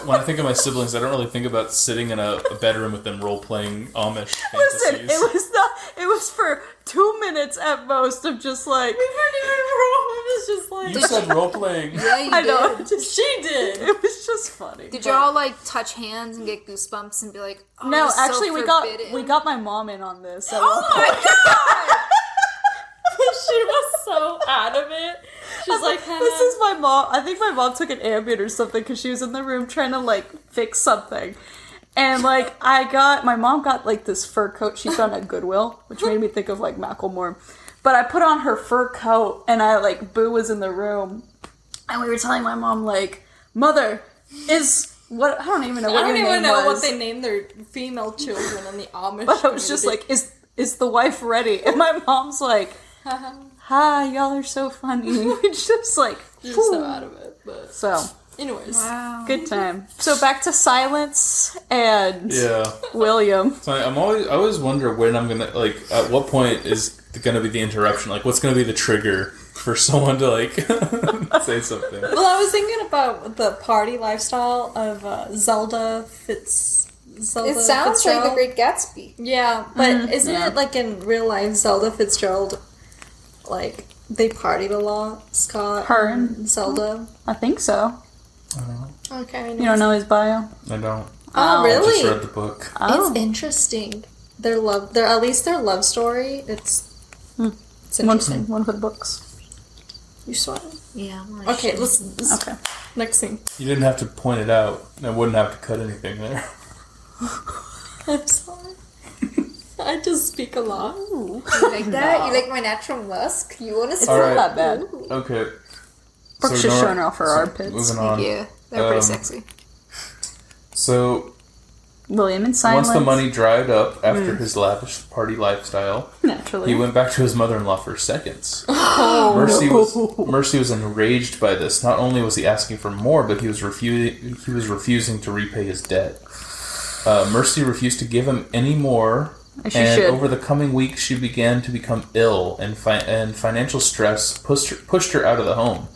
When I think of my siblings, I don't really think about sitting in a bedroom with them role-playing Amish Listen, fantasies. it was for 2 minutes at most of just like... We weren't even wrong, it was just like... You said role-playing. Yeah, you I know. did. She did. It was just funny. Did y'all like touch hands and get goosebumps and be like, oh, No, this is so actually, forbidden? we got my mom in on this. Oh my god! She was so adamant. She's like, this is my mom. I think my mom took an Ambien or something because she was in the room trying to like fix something. And like my mom got like this fur coat she found at Goodwill, which made me think of like Macklemore. But I put on her fur coat and Boo was in the room. And we were telling my mom like, Mother, I don't even know what your name was. I don't even know what they named their female children in the Amish But I was just like, is the wife ready? And my mom's like, hi, y'all are so funny. It's just like, just so out of it. But so, anyways, Wow. good time. So back to Silence and William. So I always wonder when I'm gonna at what point is gonna be the interruption? Like, what's gonna be the trigger for someone to say something? well, I was thinking about the party lifestyle of Zelda It sounds like The Great Gatsby. Yeah, but isn't it like in real life, Zelda Fitzgerald, like, they partied a lot, Scott Her and Zelda? I think so. I don't know. Okay. You don't know his bio? I don't. Oh, I really? just read the book. It's interesting. Their love story, it's interesting. One for the books. You saw it? Yeah. Okay, let's Okay. next thing. You didn't have to point it out. I wouldn't have to cut anything there. I'm sorry. I just speak a lot. You like that? You like my natural musk? You want to It's speak? not that bad. Okay. Brooke's just showing off her armpits. Moving on. Yeah, they're pretty sexy. So, William in Silence. once the money dried up after his lavish party lifestyle, Naturally. he went back to his mother-in-law for seconds. Mercy was enraged by this. Not only was he asking for more, but he was refusing to repay his debt. Mercy refused to give him any more, and over the coming weeks, she began to become ill, and financial stress pushed her out of the home.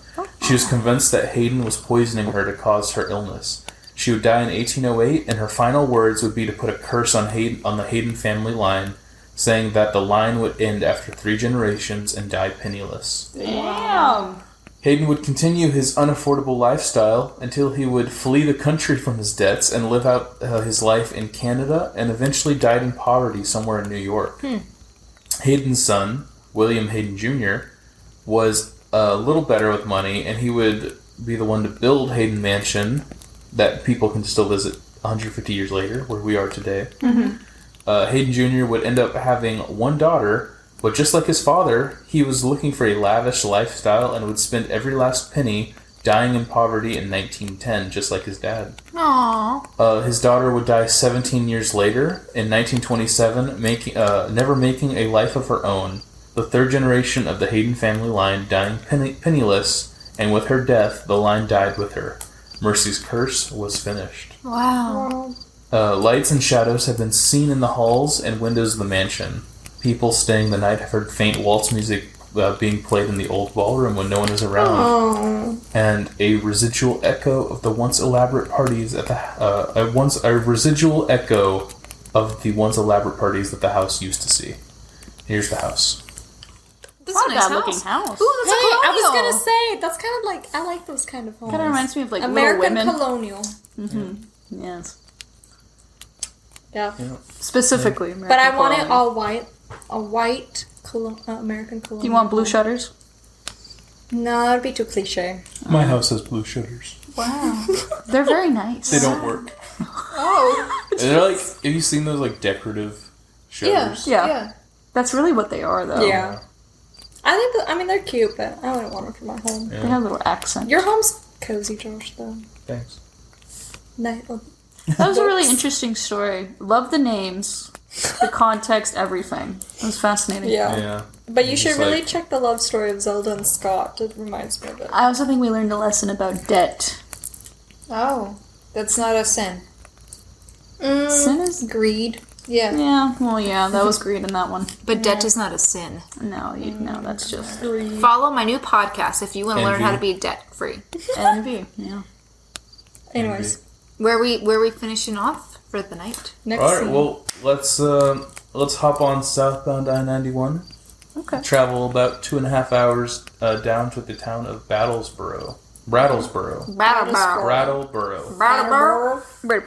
She was convinced that Hayden was poisoning her to cause her illness. She would die in 1808, and her final words would be to put a curse on the Hayden family line, saying that the line would end after 3 generations and die penniless. Damn! Hayden would continue his unaffordable lifestyle until he would flee the country from his debts and live out his life in Canada, and eventually died in poverty somewhere in New York. Hayden's son, William Hayden Jr., was a little better with money, and he would be the one to build Hayden Mansion that people can still visit 150 years later, where we are today. Hayden Jr. would end up having one daughter, but just like his father, he was looking for a lavish lifestyle and would spend every last penny, dying in poverty in 1910, just like his dad. Aww. His daughter would die 17 years later, in 1927, never making a life of her own. The 3rd generation of the Hayden family line dying penniless, and with her death, the line died with her. Mercy's curse was finished. Wow. Lights and shadows have been seen in the halls and windows of the mansion. People staying the night have heard faint waltz music being played in the old ballroom when no one is around. Oh. And a residual echo of the once elaborate parties at the a residual echo of the once elaborate parties that the house used to see. Here's the house. This is a nice looking house. Ooh, that's a colonial. I was gonna say that's kind of like I like those kind of homes. Kind of reminds me of like American Little Women. colonial. Mm-hmm. Yes. Yeah. Specifically, American But I want it colonial. all white. A white American colonial. Do you want blue home. shutters? No, that'd be too cliche. My house has blue shutters. Wow. They're very nice. They don't work. Oh. And they're like, have you seen those like decorative shutters? Yeah. That's really what they are, though. Yeah. I mean, they're cute, but I wouldn't want them for my home. Yeah. They have a little accent. Your home's cozy, Josh, though. Thanks. That was a really interesting story. Love the names, the context, everything. It was fascinating. Yeah. Yeah. But you should Just really like- check the love story of Zelda and Scott. It reminds me of it. I also think we learned a lesson about debt. Oh, that's not a sin. Sin is... Greed. Yeah. Yeah, well, yeah, that was greed in that one. But debt is not a sin. No, that's just Follow my new podcast if you want to learn Envy. how to be debt free. envy. Yeah. Anyways, Where we finishing off for the night? next All right. scene. Well, let's hop on southbound I-91. Okay. Travel about 2.5 hours down to the town of Brattleboro. Brattleboro.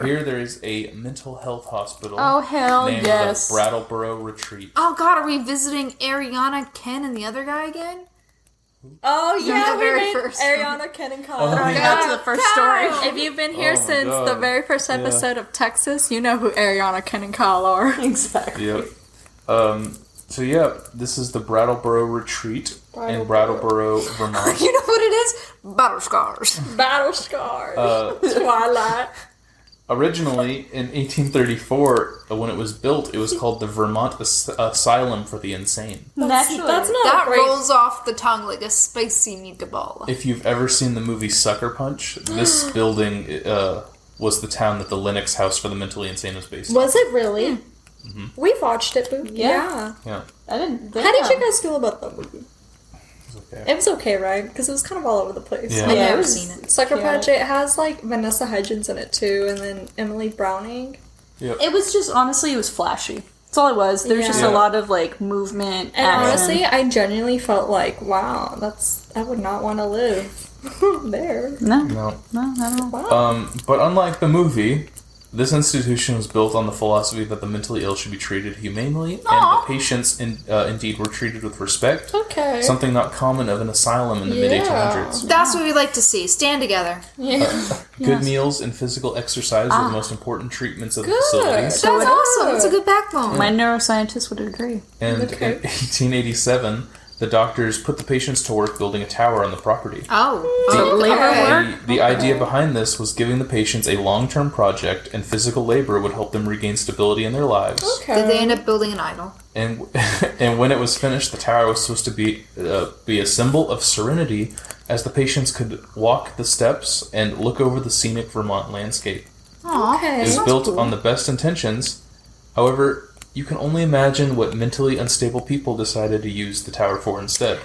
Here there is a mental health hospital. Oh, hell named yes. the Brattleboro Retreat. Oh God, are we visiting Ariana, Ken, and the other guy again? Oh yeah, the we very made first Ariana, Ken, and Kyle. Oh, Oh, yeah. that's the first story. If you've been here Oh my since God. the very first episode of Texas, you know who Ariana, Ken, and Kyle are. Exactly. Yep. So yeah, this is the Brattleboro Retreat in Brattleboro, Vermont. You know what it is? Battle scars. Battle scars. Twilight. Originally, in 1834, when it was built, it was called the Vermont Asylum for the Insane. Naturally. That's not That a great. rolls off the tongue like a spicy meatball. If you've ever seen the movie Sucker Punch, this building was the town that the Lennox House for the Mentally Insane was based on. Was it really? We've watched it, Boo. Yeah. Yeah, I didn't. How did you guys feel about that movie? it's okay. It was okay, right? Because it was kind of all over the place. Yeah. I've Yeah, never it was- seen it. Sucker Yeah. Punch, it has like Vanessa Hudgens in it too, and then Emily Browning. It was just, honestly, it was flashy. That's all it was. There was just Yeah. a lot of, like, movement, And action. honestly, I genuinely felt like, wow, I would not want to live there. No, No. not at all. Wow. But unlike the movie, this institution was built on the philosophy that the mentally ill should be treated humanely, and the patients indeed were treated with respect. Okay. Something not common of an asylum in the mid 1800s. That's what we like to see. Stand together. Good meals and physical exercise were the most important treatments of the facility. That's awesome. It's a good backbone. My neuroscientist would agree. And Okay. in 1887, the doctors put the patients to work building a tower on the property. Oh, labor okay. work? The idea behind this was giving the patients a long-term project, and physical labor would help them regain stability in their lives. Okay. Did they end up building an idol? And and when it was finished, the tower was supposed to be a symbol of serenity, as the patients could walk the steps and look over the scenic Vermont landscape. Okay. It was built on the best intentions. However, you can only imagine what mentally unstable people decided to use the tower for instead.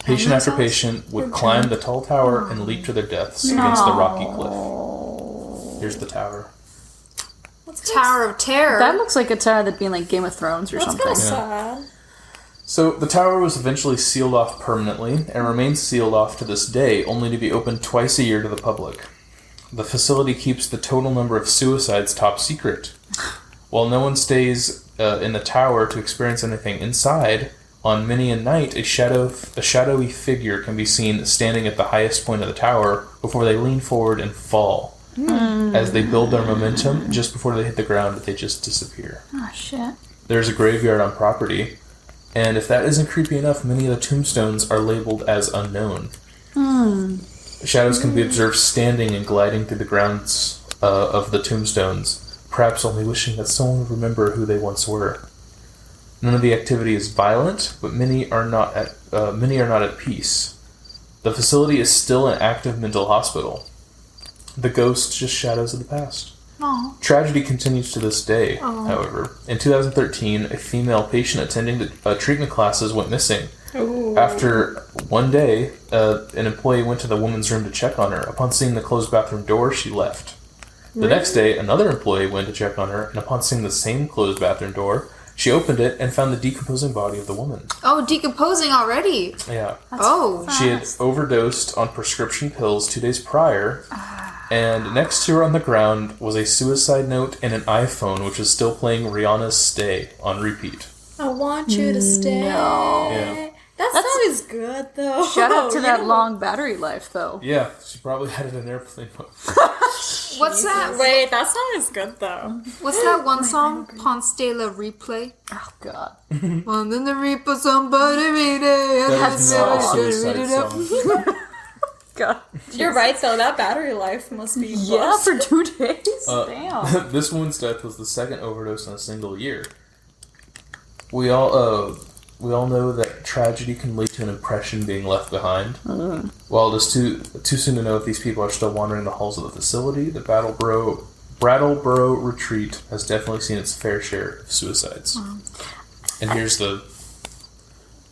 Patient after patient would climb the tall tower and leap to their deaths against the rocky cliff. Here's the tower. Tower of Terror. That looks like a tower that'd be in, like, Game of Thrones or That's something. kind of sad. So the tower was eventually sealed off permanently and remains sealed off to this day, only to be opened twice a year to the public. The facility keeps the total number of suicides top secret. While no one stays in the tower to experience anything inside, on many a night a shadowy figure can be seen standing at the highest point of the tower before they lean forward and fall. As they build their momentum, just before they hit the ground, they just disappear. Oh, shit. There's a graveyard on property, and if that isn't creepy enough, many of the tombstones are labeled as unknown. Shadows can be observed standing and gliding through the grounds of the tombstones, perhaps only wishing that someone would remember who they once were. None of the activity is violent, but many are not at peace. The facility is still an active mental hospital. The ghosts just shadows of the past. Aww. Tragedy continues to this day, however. In 2013, a female patient attending the treatment classes went missing. Ooh. After one day, an employee went to the woman's room to check on her. Upon seeing the closed bathroom door, she left. The next day, another employee went to check on her, and upon seeing the same closed bathroom door, she opened it and found the decomposing body of the woman. Oh, decomposing already? Yeah. That's She had overdosed on prescription pills 2 days prior, and next to her on the ground was a suicide note and an iPhone, which was still playing Rihanna's Stay on repeat. I want you to stay. No. Yeah. That song is good, though. Shout out to that long battery life, though. Yeah, she probably had it in airplane mode. What's that? Wait, that song is good, though. What's that one song? Ponce de la Replay? Oh, God. Well, then the reaper somebody made it. That was not a suicide song. God. You're right, though. That battery life must be Yeah, bust. for 2 days. Damn. This woman's death was the second overdose in a single year. We all know that tragedy can lead to an impression being left behind. While it is too soon to know if these people are still wandering the halls of the facility, the Brattleboro Retreat has definitely seen its fair share of suicides. And here's during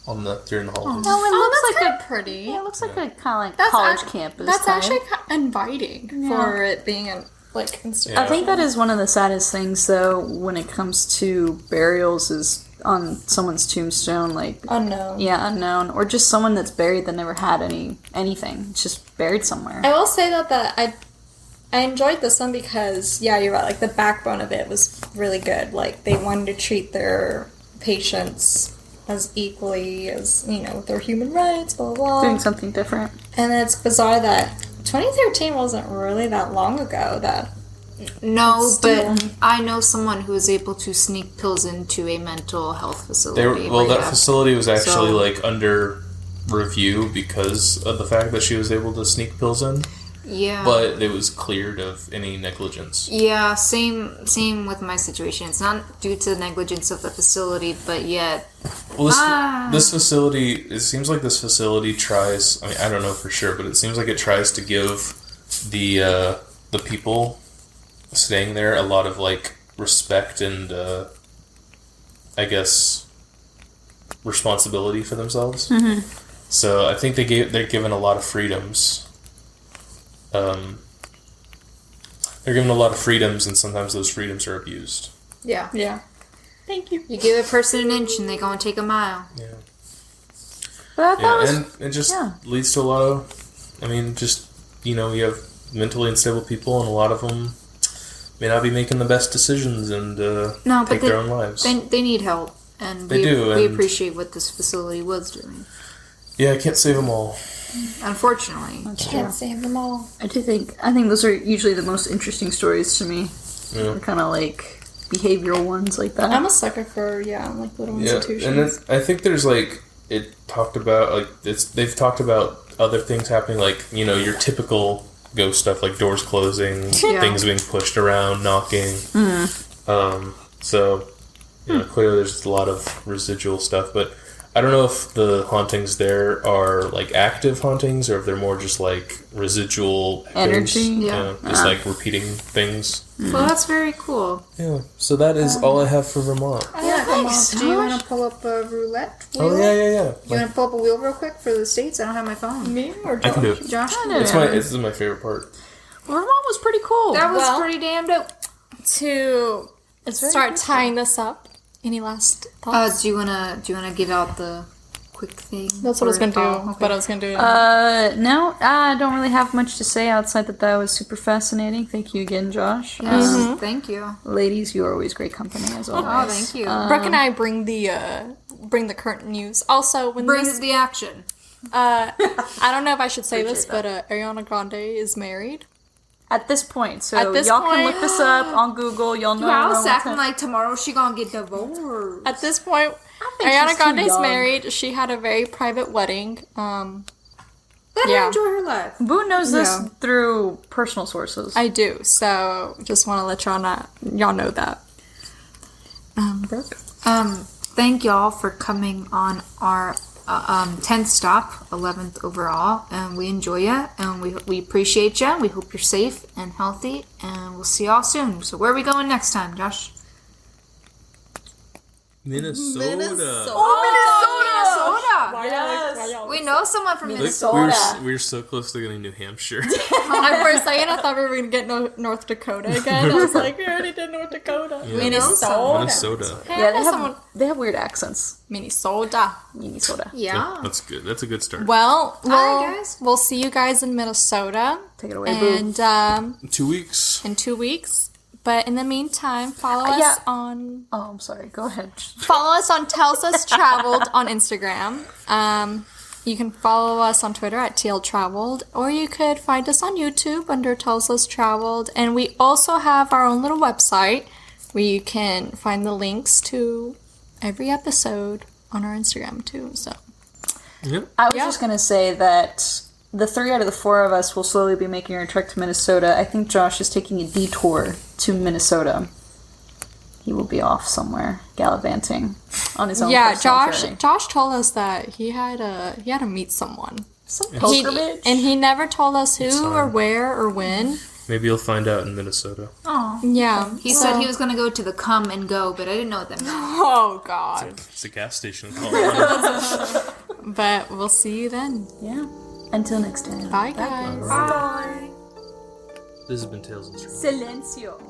the holidays. No, it looks like pretty. Yeah, it looks like a kind of like college campus. That's type. actually inviting for it being like Instagram. I think that is one of the saddest things, though, when it comes to burials, is on someone's tombstone, like unknown. Yeah, unknown, or just someone that's buried that never had anything. It's just buried somewhere. I will say that I enjoyed this one because, yeah, you're right. Like the backbone of it was really good. Like they wanted to treat their patients as equally as, their human rights, blah, blah, blah. Doing something different. And it's bizarre that 2013 wasn't really that long ago that... No, but I know someone who was able to sneak pills into a mental health facility. That facility was actually, under review because of the fact that she was able to sneak pills in. Yeah. But it was cleared of any negligence. Yeah, same with my situation. It's not due to the negligence of the facility, but yet... Well, this facility, it seems like this facility tries, I don't know for sure, but it seems like it tries to give the people staying there a lot of, respect and, I guess, responsibility for themselves. Mm-hmm. So I think they're given a lot of freedoms. They're given a lot of freedoms, and sometimes those freedoms are abused. Yeah. Yeah. Thank you. You give a person an inch, and they go and take a mile. Yeah. But and it just leads to a lot of, you have mentally unstable people, and a lot of them may not be making the best decisions and take their own lives. They need help, and we appreciate what this facility was doing. Yeah, I can't save them all. Unfortunately. Can't save them all. I think those are usually the most interesting stories to me. Yeah. They're kind of behavioral ones like that. I'm a sucker for, little institutions. And I think there's, it talked about, they've talked about other things happening, your typical ghost stuff, like doors closing, things being pushed around, knocking. So, clearly there's a lot of residual stuff, but I don't know if the hauntings there are, active hauntings, or if they're more just, residual energy. Just, repeating things. Well, that's very cool. Yeah, so that is all I have for Vermont. Yeah, thanks. Do you want to pull up a roulette wheel? Oh, yeah. You want to pull up a wheel real quick for the States? I don't have my phone. Me or Josh? I can do it. Josh? This is my favorite part. Vermont was pretty cool. That was pretty damn dope. To start tying this up, any last thoughts? Do you wanna give out the quick thing? That's what I was gonna do. But I was gonna do it. No, I don't really have much to say outside that was super fascinating. Thank you again, Josh. Yes, thank you. Ladies, you are always great company as always. Oh, thank you. Brooke and I bring the current news. Also, when brings the action. I don't know if I should say this, but Ariana Grande is married. At this point, y'all can look this up on Google. Y'all know. I was acting like tomorrow she gonna get divorced. At this point, Ariana Grande's married. She had a very private wedding. Let her enjoy her life. Boo knows this through personal sources. I do, so just want to let y'all know that. Brooke? Thank y'all for coming on our 10th stop, 11th overall, and we enjoy you, and we appreciate you. We hope you're safe and healthy, and we'll see y'all soon. So where are we going next time, Josh? Minnesota. Oh, Minnesota! Minnesota. We know someone from Minnesota. We were so close to getting New Hampshire. For a second, I thought we were going to get North Dakota again. I was like, we already did North Dakota. Yeah. Minnesota. Hey, Yeah, they have weird accents. Minnesota. Yeah. That's good. That's a good start. Well, Alright, guys. we'll see you guys in Minnesota. Take it away, boo. And 2 weeks. in 2 weeks. But in the meantime, follow us on... Oh, I'm sorry. Go ahead. Follow us on taleslesstraveled on Instagram. You can follow us on Twitter at talestraveled, or you could find us on YouTube under taleslesstraveled. And we also have our own little website where you can find the links to every episode on our Instagram too. So Yep. I was just going to say that the 3 out of the 4 of us will slowly be making our trek to Minnesota. I think Josh is taking a detour to Minnesota. He will be off somewhere gallivanting on his own. personal Josh told us that he had to meet someone. Some pilgrimage. And he never told us who or where or when. Maybe you'll find out in Minnesota. Oh. Yeah. He said he was going to go to the Come and Go, but I didn't know what that meant. Oh, God. It's a gas station in Colorado. But we'll see you then. Yeah. Until next time. Bye, guys. Bye. This has been Tales and Straveled. Silencio.